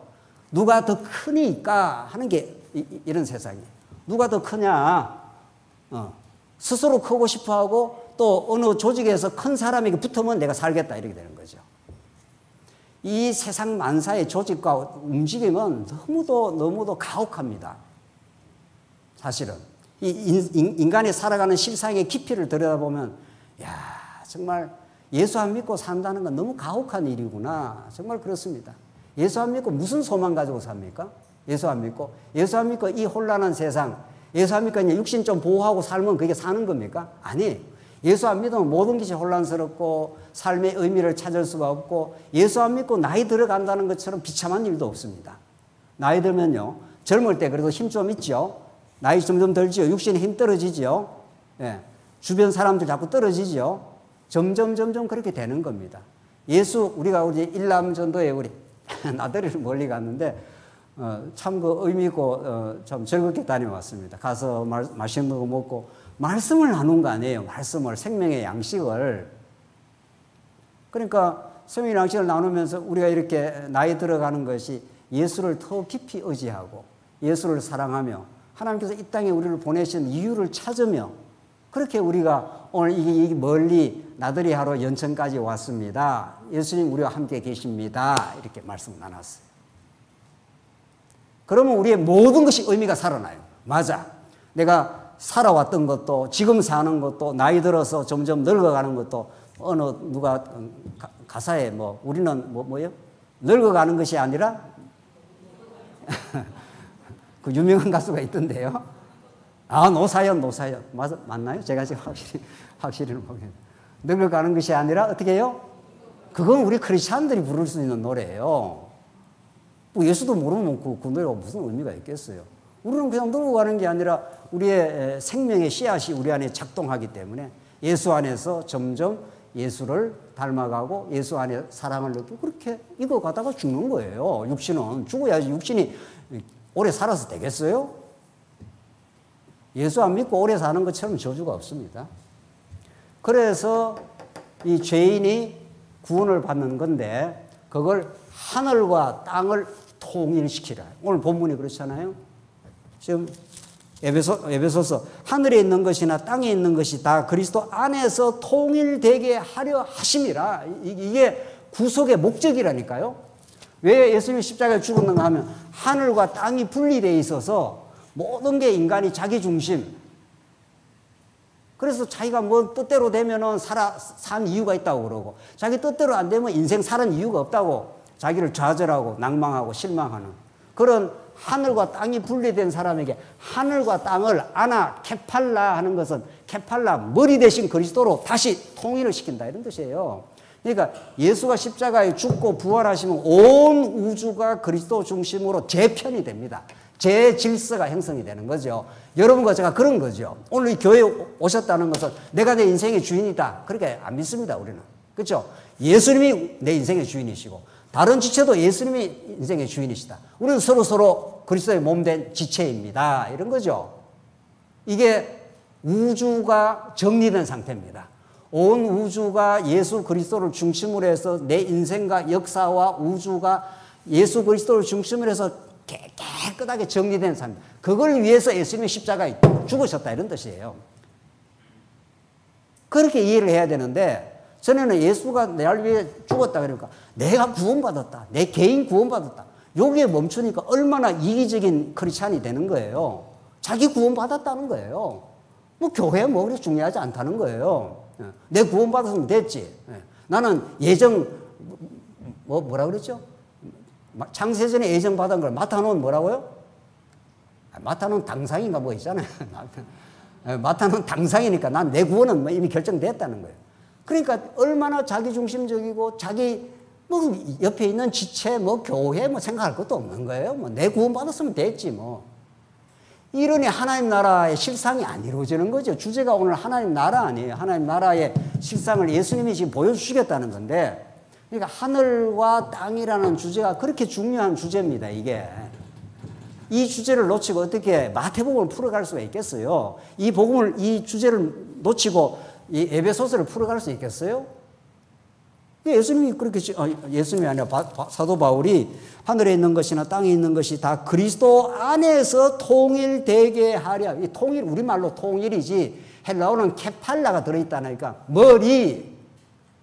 누가 더 크니까 하는 게 이런 세상이에요. 누가 더 크냐? 스스로 크고 싶어 하고 또 어느 조직에서 큰 사람에게 붙으면 내가 살겠다 이렇게 되는 거죠. 이 세상 만사의 조직과 움직임은 너무도 가혹합니다. 사실은 이 인간이 살아가는 실상의 깊이를 들여다보면 야 정말 예수 안 믿고 산다는 건 너무 가혹한 일이구나. 정말 그렇습니다. 예수 안 믿고 무슨 소망 가지고 삽니까? 예수 안 믿고 이 혼란한 세상, 예수 안 믿고 그냥 육신 좀 보호하고 살면 그게 사는 겁니까? 아니, 예수 안 믿으면 모든 것이 혼란스럽고 삶의 의미를 찾을 수가 없고 예수 안 믿고 나이 들어간다는 것처럼 비참한 일도 없습니다. 나이 들면요, 젊을 때 그래도 힘 좀 있죠. 나이 점점 들지요. 육신의 힘 떨어지죠. 예. 주변 사람들 자꾸 떨어지죠. 점점 그렇게 되는 겁니다. 우리가 우리 일남전도에 우리 나들이를 멀리 갔는데 참 그 의미 있고 참 즐겁게 다녀왔습니다. 가서 맛있는 거 먹고 말씀을 나눈 거 아니에요. 말씀을, 생명의 양식을. 그러니까 생명의 양식을 나누면서 우리가 이렇게 나이 들어가는 것이 예수를 더 깊이 의지하고 예수를 사랑하며 하나님께서 이 땅에 우리를 보내신 이유를 찾으며 그렇게 우리가 오늘 이 멀리 나들이 하러 연천까지 왔습니다. 예수님 우리와 함께 계십니다. 이렇게 말씀 나눴어요. 그러면 우리의 모든 것이 의미가 살아나요. 맞아. 내가 살아왔던 것도 지금 사는 것도 나이 들어서 점점 늙어가는 것도 누가 가사에 우리는 뭐예요? 늙어가는 것이 아니라 그 유명한 가수가 있던데요. 노사연. 맞나요? 제가 지금 확실히는 모르겠네요. 늙어가는 것이 아니라 어떻게 해요? 그건 우리 크리스찬들이 부를 수 있는 노래예요. 예수도 모르면 그 노래가 무슨 의미가 있겠어요. 우리는 그냥 늙어가는 게 아니라 우리의 생명의 씨앗이 우리 안에 작동하기 때문에 예수 안에서 점점 예수를 닮아가고 예수 안에 사랑을 느끼고 그렇게 익어가다가 죽는 거예요. 육신은 죽어야지. 육신이 오래 살아서 되겠어요? 예수 안 믿고 오래 사는 것처럼 저주가 없습니다. 그래서 이 죄인이 구원을 받는 건데 그걸 하늘과 땅을 통일시키라. 오늘 본문이 그렇잖아요. 지금 에베소서 하늘에 있는 것이나 땅에 있는 것이 다 그리스도 안에서 통일되게 하려 하심이라. 이게 구속의 목적이라니까요. 왜 예수님이 십자가에 죽었는가 하면 하늘과 땅이 분리되어 있어서 모든 게 인간이 자기 중심. 그래서 자기가 뜻대로 되면은 산 이유가 있다고 그러고 자기 뜻대로 안 되면 인생 사는 이유가 없다고 자기를 좌절하고 낭망하고 실망하는 그런 하늘과 땅이 분리된 사람에게 하늘과 땅을 케팔라 하는 것은 케팔라 머리 대신 그리스도로 다시 통일을 시킨다 이런 뜻이에요. 그러니까 예수가 십자가에 죽고 부활하시면 온 우주가 그리스도 중심으로 재편이 됩니다. 제 질서가 형성이 되는 거죠. 여러분과 제가 그런 거죠. 오늘 이 교회에 오셨다는 것은 내가 내 인생의 주인이다. 그렇게 안 믿습니다, 우리는. 그렇죠? 예수님이 내 인생의 주인이시고 다른 지체도 예수님이 인생의 주인이시다. 우리는 서로 그리스도의 몸된 지체입니다. 이런 거죠. 이게 우주가 정리된 상태입니다. 온 우주가 예수 그리스도를 중심으로 해서 내 인생과 역사와 우주가 예수 그리스도를 중심으로 해서 깨끗하게 정리된 삶. 그걸 위해서 예수님이 십자가에 죽으셨다 이런 뜻이에요. 그렇게 이해를 해야 되는데 전에는 예수가 나를 위해 죽었다 그러니까 내가 구원받았다. 내 개인 구원받았다. 여기에 멈추니까 얼마나 이기적인 크리스찬이 되는 거예요. 자기 구원받았다는 거예요. 교회 그렇게 중요하지 않다는 거예요. 내 구원받았으면 됐지. 나는 뭐라 그랬죠? 창세전에 예정받은 걸 마타는 뭐라고요? 마타는 당상인가 있잖아요. 마타는 당상이니까 난 내 구원은 이미 결정됐다는 거예요. 그러니까 얼마나 자기중심적이고 자기 옆에 있는 지체 교회 생각할 것도 없는 거예요. 내 구원 받았으면 됐지 이러니 하나님 나라의 실상이 안 이루어지는 거죠. 주제가 오늘 하나님 나라 아니에요. 하나님 나라의 실상을 예수님이 지금 보여주시겠다는 건데 그러니까 하늘과 땅이라는 주제가 그렇게 중요한 주제입니다. 이게 이 주제를 놓치고 어떻게 마태복음을 풀어갈 수가 있겠어요? 이 주제를 놓치고 이 에베소서를 풀어갈 수 있겠어요? 예수님이 예수님이 아니라 사도 바울이 하늘에 있는 것이나 땅에 있는 것이 다 그리스도 안에서 통일되게 하려. 이 통일, 우리말로 통일이지 헬라어는 케팔라가 들어있다니까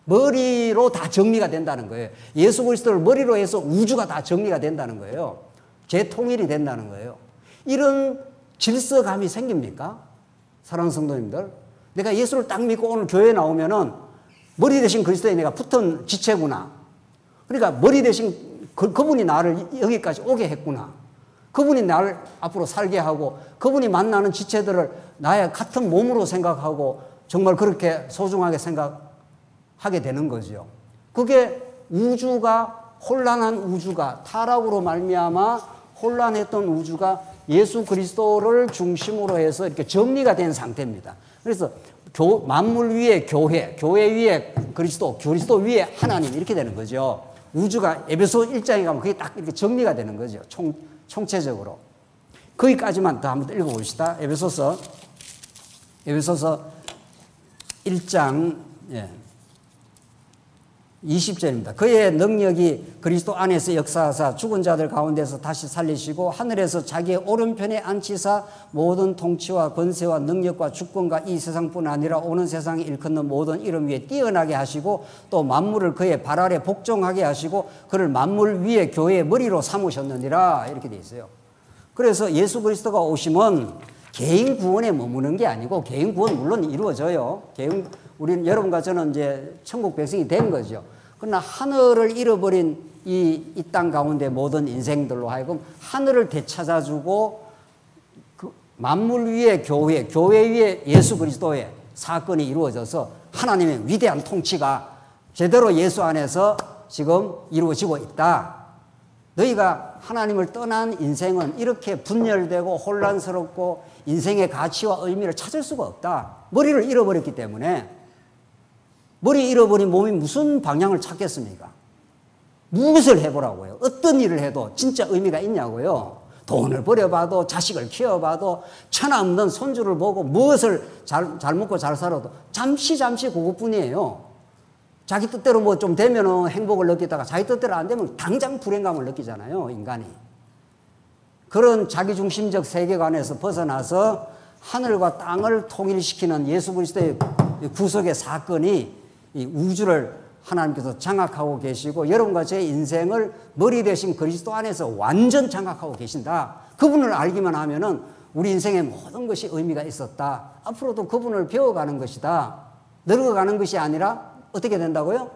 머리로 다 정리가 된다는 거예요. 예수 그리스도를 머리로 해서 우주가 다 정리가 된다는 거예요. 재통일이 된다는 거예요. 이런 질서감이 생깁니까? 사랑하는 성도님들, 내가 예수를 딱 믿고 오늘 교회에 나오면은 머리 대신 그리스도에 내가 붙은 지체구나. 그러니까 머리 대신 그분이 나를 여기까지 오게 했구나. 그분이 나를 앞으로 살게 하고 그분이 만나는 지체들을 나의 같은 몸으로 생각하고 정말 그렇게 소중하게 생각하게 되는 거죠. 그게 혼란한 우주가 타락으로 말미암아 혼란했던 우주가 예수 그리스도를 중심으로 해서 이렇게 정리가 된 상태입니다. 그래서 만물 위에 교회 위에 그리스도 위에 하나님 이렇게 되는 거죠. 우주가 에베소 1장에 가면 그게 딱 이렇게 정리가 되는 거죠. 총체적으로. 거기까지만 더 한번 읽어봅시다. 에베소서 1장 20절입니다. 그의 능력이 그리스도 안에서 역사하사 죽은 자들 가운데서 다시 살리시고 하늘에서 자기의 오른편에 앉히사 모든 통치와 권세와 능력과 주권과 이 세상뿐 아니라 오는 세상에 일컫는 모든 이름 위에 뛰어나게 하시고 또 만물을 그의 발 아래 복종하게 하시고 그를 만물 위에 교회의 머리로 삼으셨느니라 이렇게 되어 있어요. 그래서 예수 그리스도가 오시면 개인 구원에 머무는 게 아니고 개인 구원 물론 이루어져요. 우리는 여러분과 저는 이제 천국 백성이 된 거죠. 그러나 하늘을 잃어버린 이 땅 가운데 모든 인생들로 하여금 하늘을 되찾아주고 그 만물 위에 교회 위에 예수 그리스도의 사건이 이루어져서 하나님의 위대한 통치가 제대로 예수 안에서 지금 이루어지고 있다. 너희가 하나님을 떠난 인생은 이렇게 분열되고 혼란스럽고 인생의 가치와 의미를 찾을 수가 없다. 머리를 잃어버렸기 때문에. 머리 잃어버린 몸이 무슨 방향을 찾겠습니까? 무엇을 해보라고요? 어떤 일을 해도 진짜 의미가 있냐고요? 돈을 벌여봐도 자식을 키워봐도 천하 없는 손주를 보고 무엇을 잘 먹고 잘 살아도 잠시 그것뿐이에요. 자기 뜻대로 뭐 좀 되면 행복을 느끼다가 자기 뜻대로 안 되면 당장 불행감을 느끼잖아요, 인간이. 그런 자기중심적 세계관에서 벗어나서 하늘과 땅을 통일시키는 예수 그리스도의 구속의 사건이 이 우주를 하나님께서 장악하고 계시고 여러분과 제 인생을 머리 대신 그리스도 안에서 완전 장악하고 계신다. 그분을 알기만 하면은 우리 인생의 모든 것이 의미가 있었다. 앞으로도 그분을 배워가는 것이다. 늙어가는 것이 아니라 어떻게 된다고요?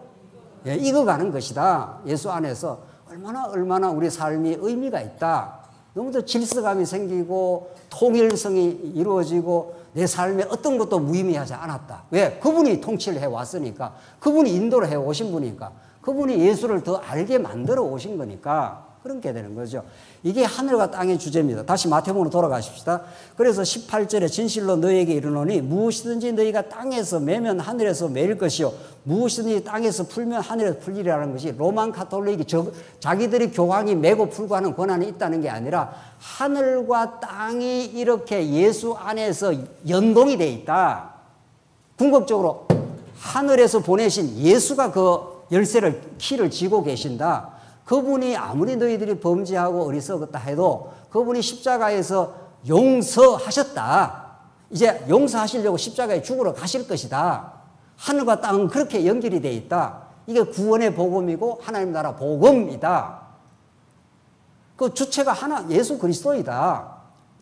예, 익어가는 것이다. 예수 안에서 얼마나 우리 삶이 의미가 있다. 너무도 질서감이 생기고 통일성이 이루어지고 내 삶에 어떤 것도 무의미하지 않았다. 왜? 그분이 통치를 해왔으니까. 그분이 인도를 해오신 분이니까. 그분이 예수를 더 알게 만들어 오신 거니까 그렇게 되는 거죠. 이게 하늘과 땅의 주제입니다. 다시 마태복음으로 돌아가십시다. 그래서 18절에 진실로 너희에게 이르노니 무엇이든지 너희가 땅에서 매면 하늘에서 매일 것이요 무엇이든지 땅에서 풀면 하늘에서 풀리라는 것이 로만 카톨릭이 자기들이 교황이 매고 풀고 하는 권한이 있다는 게 아니라 하늘과 땅이 이렇게 예수 안에서 연동이 돼 있다. 궁극적으로 하늘에서 보내신 예수가 그 열쇠를 키를 쥐고 계신다. 그분이 아무리 너희들이 범죄하고 어리석었다 해도 그분이 십자가에서 용서하셨다. 이제 용서하시려고 십자가에 죽으러 가실 것이다. 하늘과 땅은 그렇게 연결이 되어 있다. 이게 구원의 복음이고 하나님 나라 복음이다. 그 주체가 하나 예수 그리스도이다.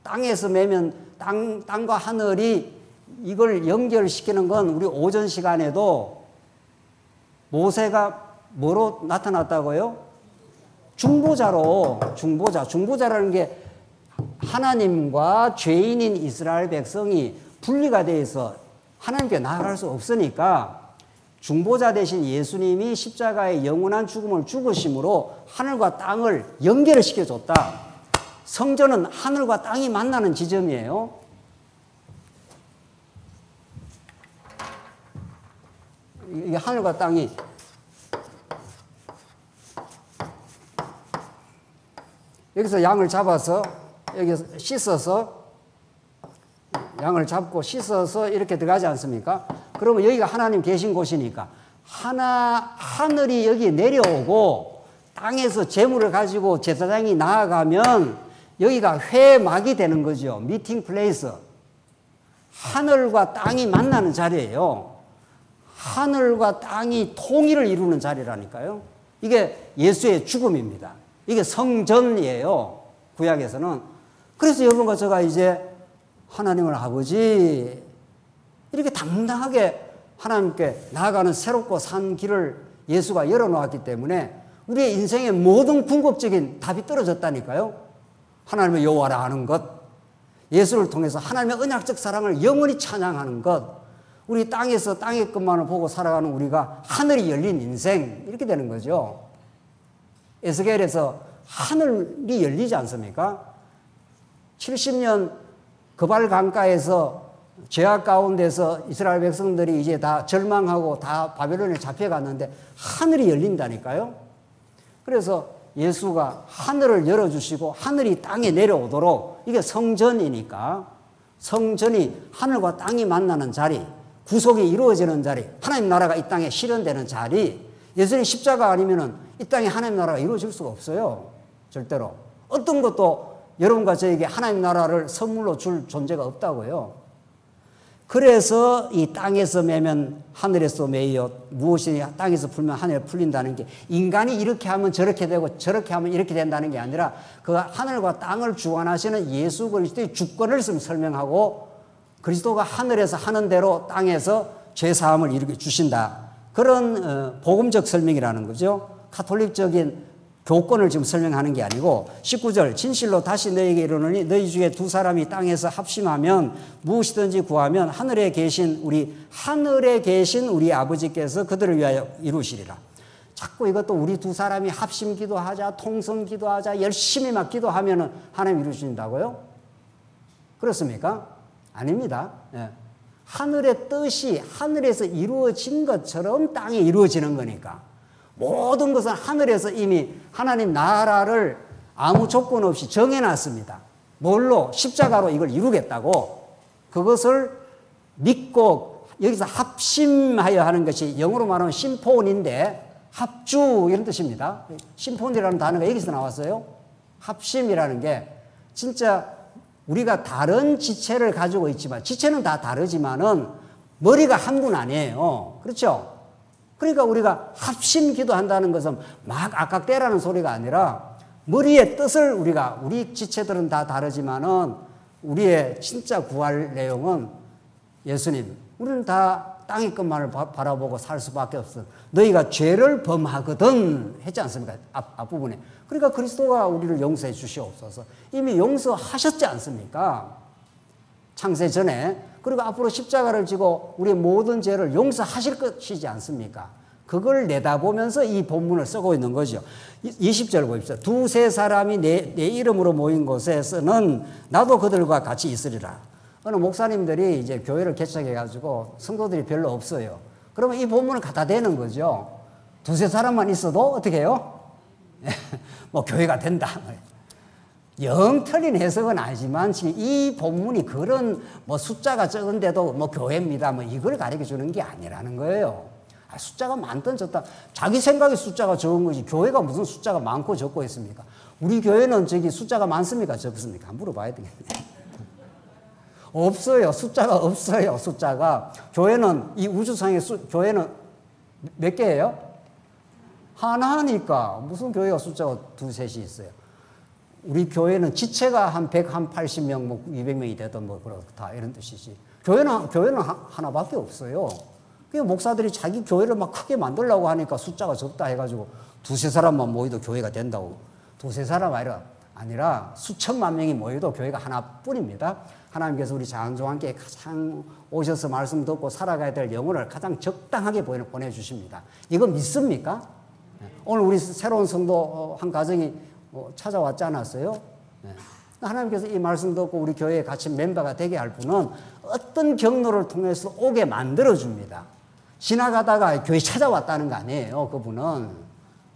땅에서 매면 땅과 하늘이 이걸 연결시키는 건 우리 오전 시간에도 모세가 뭐로 나타났다고요? 중보자라는 게 하나님과 죄인인 이스라엘 백성이 분리가 되어 있어 하나님께 나아갈 수 없으니까 중보자 대신 예수님이 십자가의 영원한 죽음을 죽으심으로 하늘과 땅을 연결을 시켜줬다. 성전은 하늘과 땅이 만나는 지점이에요. 이게 하늘과 땅이 여기서 양을 잡아서 여기서 씻어서 양을 잡고 씻어서 이렇게 들어가지 않습니까? 그러면 여기가 하나님 계신 곳이니까 하늘이 여기 내려오고 땅에서 재물을 가지고 제사장이 나아가면 여기가 회막이 되는 거죠. 미팅 플레이스. 하늘과 땅이 만나는 자리예요. 하늘과 땅이 통일을 이루는 자리라니까요. 이게 예수의 죽음입니다. 이게 성전이에요. 구약에서는. 그래서 여러분과 제가 이제 하나님을 아버지 이렇게 당당하게 하나님께 나아가는 새롭고 산 길을 예수가 열어놓았기 때문에 우리의 인생의 모든 궁극적인 답이 떨어졌다니까요. 하나님의 여호와라 하는 것, 예수를 통해서 하나님의 언약적 사랑을 영원히 찬양하는 것, 우리 땅에서 땅의 것만을 보고 살아가는 우리가 하늘이 열린 인생, 이렇게 되는 거죠. 에스겔에서 하늘이 열리지 않습니까? 70년 그발 강가에서 죄악 가운데서 이스라엘 백성들이 이제 다 절망하고 다 바벨론에 잡혀갔는데 하늘이 열린다니까요. 그래서 예수가 하늘을 열어주시고 하늘이 땅에 내려오도록, 이게 성전이니까, 성전이 하늘과 땅이 만나는 자리, 구속이 이루어지는 자리, 하나님 나라가 이 땅에 실현되는 자리. 예수님 십자가 아니면은 이 땅에 하나님 나라가 이루어질 수가 없어요. 절대로. 어떤 것도 여러분과 저에게 하나님 나라를 선물로 줄 존재가 없다고요. 그래서 이 땅에서 매면 하늘에서 매여, 무엇이 땅에서 풀면 하늘에 풀린다는 게, 인간이 이렇게 하면 저렇게 되고 저렇게 하면 이렇게 된다는 게 아니라 그 하늘과 땅을 주관하시는 예수 그리스도의 주권을 설명하고, 그리스도가 하늘에서 하는 대로 땅에서 죄사함을 이루게 주신다. 그런 복음적 설명이라는 거죠. 가톨릭적인 교권을 지금 설명하는 게 아니고, 19절 진실로 다시 너희에게 이르노니 너희 중에 두 사람이 땅에서 합심하면 무엇이든지 구하면 하늘에 계신 우리 아버지께서 그들을 위하여 이루시리라. 자꾸 이것도 우리 두 사람이 합심 기도하자, 통성 기도하자, 열심히 막 기도하면 하나님 이루신다고요? 그렇습니까? 아닙니다. 예. 하늘의 뜻이 하늘에서 이루어진 것처럼 땅에 이루어지는 거니까. 모든 것은 하늘에서 이미 하나님 나라를 아무 조건 없이 정해놨습니다. 뭘로? 십자가로 이걸 이루겠다고. 그것을 믿고 여기서 합심하여 하는 것이 영어로 말하면 심폰인데, 합주 이런 뜻입니다. 심폰이라는 단어가 여기서 나왔어요. 합심이라는 게 진짜 우리가 다른 지체를 가지고 있지만, 지체는 다 다르지만은 머리가 한 분 아니에요. 그렇죠? 그러니까 우리가 합심 기도한다는 것은 막 악각대라는 소리가 아니라 머리의 뜻을 우리 지체들은 다 다르지만은 우리의 진짜 구할 내용은 예수님, 우리는 다 땅의 것만을 바라보고 살 수밖에 없어. 너희가 죄를 범하거든 했지 않습니까? 앞부분에. 그러니까 그리스도가 우리를 용서해 주시옵소서. 이미 용서하셨지 않습니까? 창세 전에. 그리고 앞으로 십자가를 지고 우리의 모든 죄를 용서하실 것이지 않습니까? 그걸 내다보면서 이 본문을 쓰고 있는 거죠. 20절 보십시오. 두세 사람이 내 이름으로 모인 곳에서는 나도 그들과 같이 있으리라. 어느 목사님들이 이제 교회를 개척해가지고 성도들이 별로 없어요. 그러면 이 본문을 갖다 대는 거죠. 두세 사람만 있어도 어떻게 해요? 뭐 교회가 된다. 영 틀린 해석은 아니지만 지금 이 본문이 그런 뭐 숫자가 적은데도 뭐 교회입니다. 뭐 이걸 가르쳐 주는 게 아니라는 거예요. 숫자가 많든 적다. 자기 생각에 숫자가 적은 거지. 교회가 무슨 숫자가 많고 적고 있습니까? 우리 교회는 저기 숫자가 많습니까? 적습니까? 물어봐야 되겠네. 없어요. 숫자가 없어요. 숫자가. 교회는 이 우주상의 교회는 몇 개예요? 하나니까. 무슨 교회가 숫자가 두셋이 있어요. 우리 교회는 지체가 한 180명, 뭐 200명이 되든 뭐 그렇다 이런 뜻이지. 교회는 하나밖에 없어요. 그 목사들이 자기 교회를 막 크게 만들려고 하니까 숫자가 적다 해가지고 두세 사람만 모여도 교회가 된다고. 두세 사람 아니라 수천만 명이 모여도 교회가 하나뿐입니다. 하나님께서 우리 장조한께 가장 오셔서 말씀 듣고 살아가야 될 영혼을 가장 적당하게 보내주십니다. 이거 믿습니까? 오늘 우리 새로운 성도 한 가정이 찾아왔지 않았어요? 네. 하나님께서 이 말씀 듣고 우리 교회에 같이 멤버가 되게 할 분은 어떤 경로를 통해서 오게 만들어줍니다. 지나가다가 교회 찾아왔다는 거 아니에요. 그분은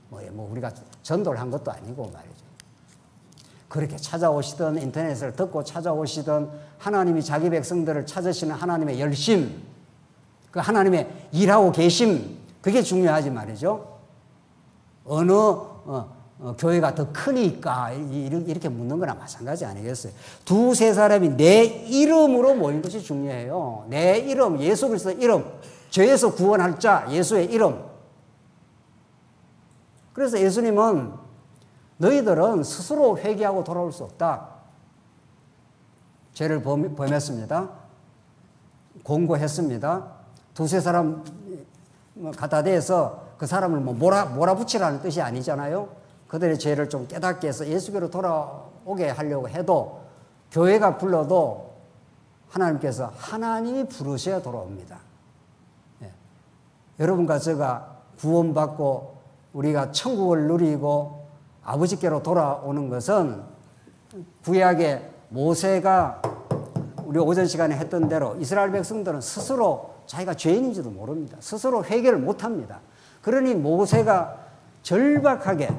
뭐 우리가 전도를 한 것도 아니고 말이죠. 그렇게 찾아오시던, 인터넷을 듣고 찾아오시던, 하나님이 자기 백성들을 찾으시는 하나님의 열심, 그 하나님의 일하고 계심, 그게 중요하지 말이죠. 어느 교회가 더 크니까 이렇게 묻는 거나 마찬가지 아니겠어요? 두세 사람이 내 이름으로 모인 것이 중요해요. 내 이름, 예수 그리스도의 이름, 죄에서 구원할 자, 예수의 이름. 그래서 예수님은 너희들은 스스로 회개하고 돌아올 수 없다. 죄를 범했습니다. 공고했습니다. 두세 사람 갖다 대서 그 사람을 몰아붙이라는 뜻이 아니잖아요. 그들의 죄를 좀 깨닫게 해서 예수께로 돌아오게 하려고 해도 교회가 불러도 하나님께서 하나님이 부르셔야 돌아옵니다. 예. 여러분과 제가 구원받고 우리가 천국을 누리고 아버지께로 돌아오는 것은 구약의 모세가 우리 오전 시간에 했던 대로 이스라엘 백성들은 스스로 자기가 죄인인지도 모릅니다. 스스로 회개를 못합니다. 그러니 모세가 절박하게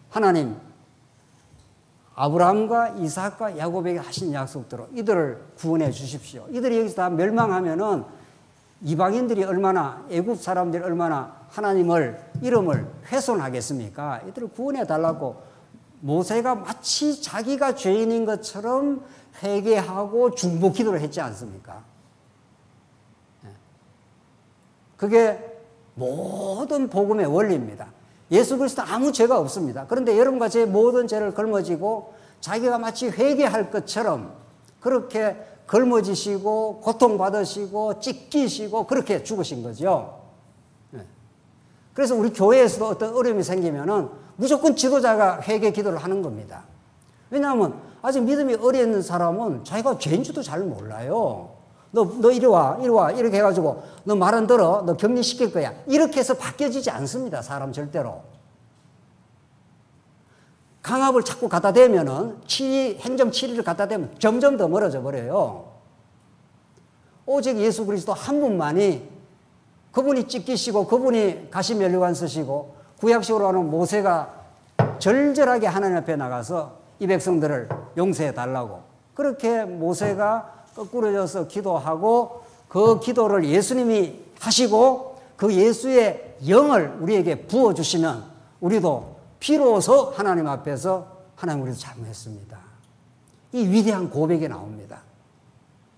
하나님 아브라함과 이삭과 야곱에게 하신 약속대로 이들을 구원해 주십시오. 이들이 여기서 다 멸망하면은 이방인들이 얼마나 애굽 사람들이 얼마나 하나님을 이름을 훼손하겠습니까? 이들을 구원해 달라고 모세가 마치 자기가 죄인인 것처럼 회개하고 중보 기도를 했지 않습니까? 그게 모든 복음의 원리입니다. 예수 그리스도 아무 죄가 없습니다. 그런데 여러분과 제 모든 죄를 걸머지고 자기가 마치 회개할 것처럼 그렇게 걸머지시고 고통받으시고 찢기시고 그렇게 죽으신 거죠. 그래서 우리 교회에서도 어떤 어려움이 생기면은 무조건 지도자가 회개 기도를 하는 겁니다. 왜냐하면 아직 믿음이 어린 사람은 자기가 죄인 줄도 잘 몰라요. 너 이리 와, 이렇게 해가지고 너 말 안 들어, 너 격리시킬 거야. 이렇게 해서 바뀌어지지 않습니다. 사람 절대로. 강압을 자꾸 갖다 대면은 행정 치리를 갖다 대면 점점 더 멀어져 버려요. 오직 예수 그리스도 한 분만이 그분이 찢기시고 그분이 가시면류관 쓰시고 구약식으로 하는 모세가 절절하게 하나님 앞에 나가서 이 백성들을 용서해 달라고 그렇게 모세가 거꾸러져서 기도하고 그 기도를 예수님이 하시고 그 예수의 영을 우리에게 부어주시면 우리도 비로소 하나님 앞에서 하나님 우리도 잘못했습니다. 이 위대한 고백이 나옵니다.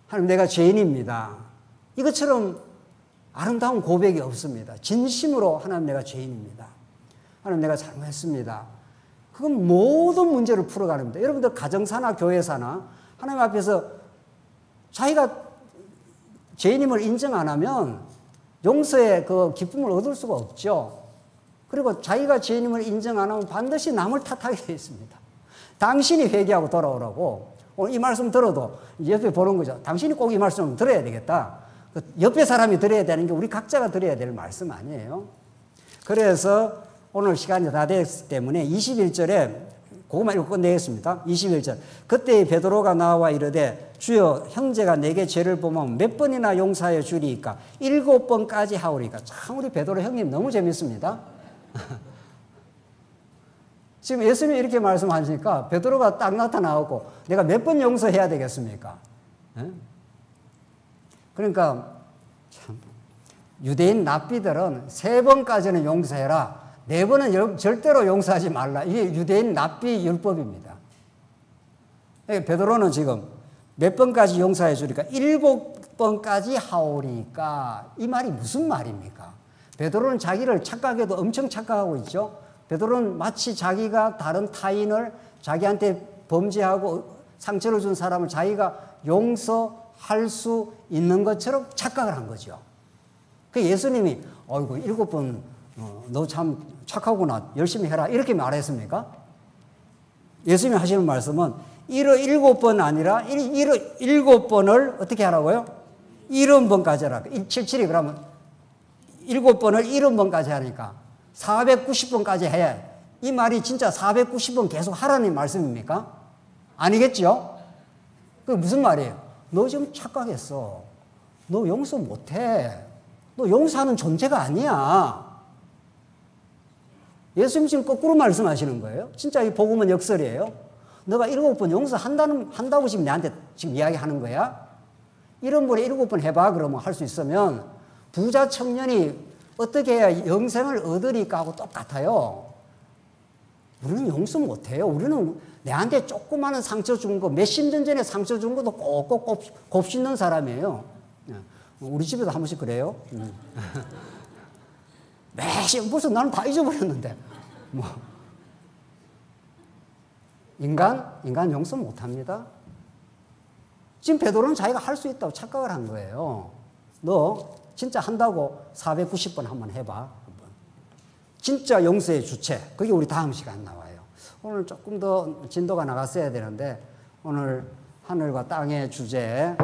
하나님 내가 죄인입니다. 이것처럼 아름다운 고백이 없습니다. 진심으로 하나님 내가 죄인입니다. 하나님 내가 잘못했습니다. 그건 모든 문제를 풀어가는 겁니다. 여러분들 가정사나 교회사나 하나님 앞에서 자기가 죄인임을 인정 안 하면 용서의 그 기쁨을 얻을 수가 없죠. 그리고 자기가 죄인임을 인정 안 하면 반드시 남을 탓하게 되어 있습니다. 당신이 회개하고 돌아오라고. 오늘 이 말씀 들어도 옆에 보는 거죠. 당신이 꼭 이 말씀을 들어야 되겠다. 옆에 사람이 들어야 되는 게 우리 각자가 들어야 될 말씀 아니에요. 그래서 오늘 시간이 다 됐기 때문에 21절에 그것만 읽고 끝내겠습니다. 21절. 그때 베드로가 나와 이르되 주여 형제가 내게 죄를 범하면 몇 번이나 용서하여 주리이까 7번까지 하오리까. 참 우리 베드로 형님 너무 재밌습니다. 지금 예수님이 이렇게 말씀하시니까 베드로가 딱 나타나고 내가 몇 번 용서해야 되겠습니까? 그러니까 참 유대인 납비들은 3번까지는 용서해라. 4번은 절대로 용서하지 말라. 이게 유대인 납비 율법입니다. 베드로는 지금 몇 번까지 용서해 주니까 7번까지 하오리까. 이 말이 무슨 말입니까? 베드로는 자기를 착각해도 엄청 착각하고 있죠. 베드로는 마치 자기가 다른 타인을 자기한테 범죄하고 상처를 준 사람을 자기가 용서할 수 있는 것처럼 착각을 한 거죠. 그 예수님이 어이구 7번 너 참 착하구나 열심히 해라 이렇게 말했습니까? 예수님이 하시는 말씀은 7번 아니라 7번을 어떻게 하라고요? 70번까지 하라. 77이 그러면 7번을 70번까지 하니까 490번까지 해. 이 말이 진짜 490번 계속 하라는 말씀입니까? 아니겠죠? 그게 무슨 말이에요? 너 지금 착각했어. 너 용서 못해. 너 용서하는 존재가 아니야. 예수님 지금 거꾸로 말씀하시는 거예요. 진짜 이 복음은 역설이에요. 너가 7번 용서한다고 지금 내한테 지금 이야기하는 거야? 7번에 7번 해봐 그러면 할 수 있으면 부자 청년이 어떻게 해야 영생을 얻으리까 하고 똑같아요. 우리는 용서 못해요. 우리는 내한테 조그마한 상처 준 거, 몇십 년 전에 상처 준 것도 꼭꼭 곱씹는 사람이에요. 우리 집에도 한 번씩 그래요. 매시 무슨 나는 다 잊어버렸는데. 뭐. 인간 용서 못합니다. 지금 베드로는 자기가 할 수 있다고 착각을 한 거예요. 너 진짜 한다고 490번 한번 해봐. 진짜 용서의 주체. 그게 우리 다음 시간 나와요. 오늘 조금 더 진도가 나갔어야 되는데 오늘 하늘과 땅의 주제,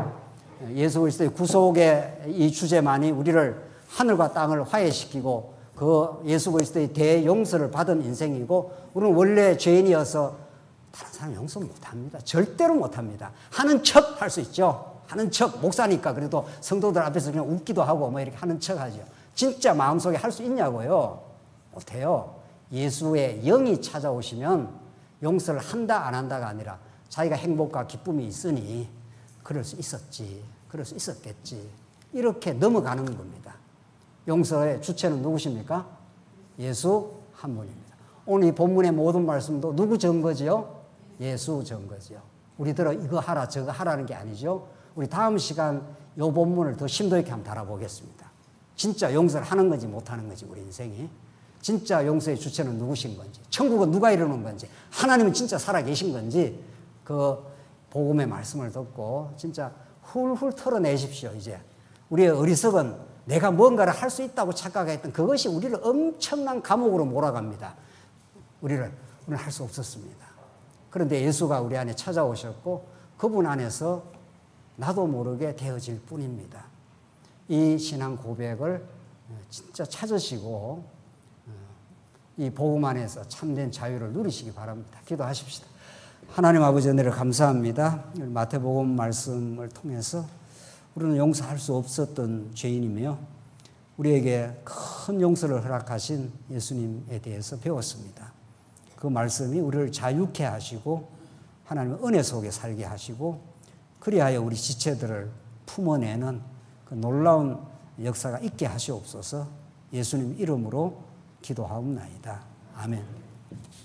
예수 그리스도의 구속의 이 주제만이 우리를 하늘과 땅을 화해시키고 그 예수 그리스도의 대용서를 받은 인생이고 우리는 원래 죄인이어서 다른 사람 용서 못합니다. 절대로 못합니다. 하는 척 할 수 있죠. 하는 척, 목사니까 그래도 성도들 앞에서 그냥 웃기도 하고 뭐 이렇게 하는 척 하죠. 진짜 마음속에 할 수 있냐고요? 못해요. 예수의 영이 찾아오시면 용서를 한다 안 한다가 아니라 자기가 행복과 기쁨이 있으니 그럴 수 있었지, 그럴 수 있었겠지 이렇게 넘어가는 겁니다. 용서의 주체는 누구십니까? 예수 한 분입니다. 오늘 이 본문의 모든 말씀도 누구 전 거지요? 예수 전 거지요. 우리들은 이거 하라 저거 하라는 게 아니죠. 우리 다음 시간 이 본문을 더 심도 있게 한번 달아보겠습니다. 진짜 용서를 하는 건지 못하는 건지 우리 인생이. 진짜 용서의 주체는 누구신 건지, 천국은 누가 이루는 건지, 하나님은 진짜 살아계신 건지 그 복음의 말씀을 듣고 진짜 훌훌 털어내십시오. 이제 우리의 어리석은 내가 뭔가를 할 수 있다고 착각했던 그것이 우리를 엄청난 감옥으로 몰아갑니다. 우리는 할 수 없었습니다. 그런데 예수가 우리 안에 찾아오셨고 그분 안에서 나도 모르게 되어질 뿐입니다. 이 신앙 고백을 진짜 찾으시고 이 복음 안에서 참된 자유를 누리시기 바랍니다. 기도하십시다. 하나님 아버지 은혜를 감사합니다. 마태복음 말씀을 통해서 우리는 용서할 수 없었던 죄인이며 우리에게 큰 용서를 허락하신 예수님에 대해서 배웠습니다. 그 말씀이 우리를 자유케 하시고 하나님의 은혜 속에 살게 하시고 그리하여 우리 지체들을 품어내는 그 놀라운 역사가 있게 하시옵소서. 예수님 이름으로 기도하옵나이다. 아멘.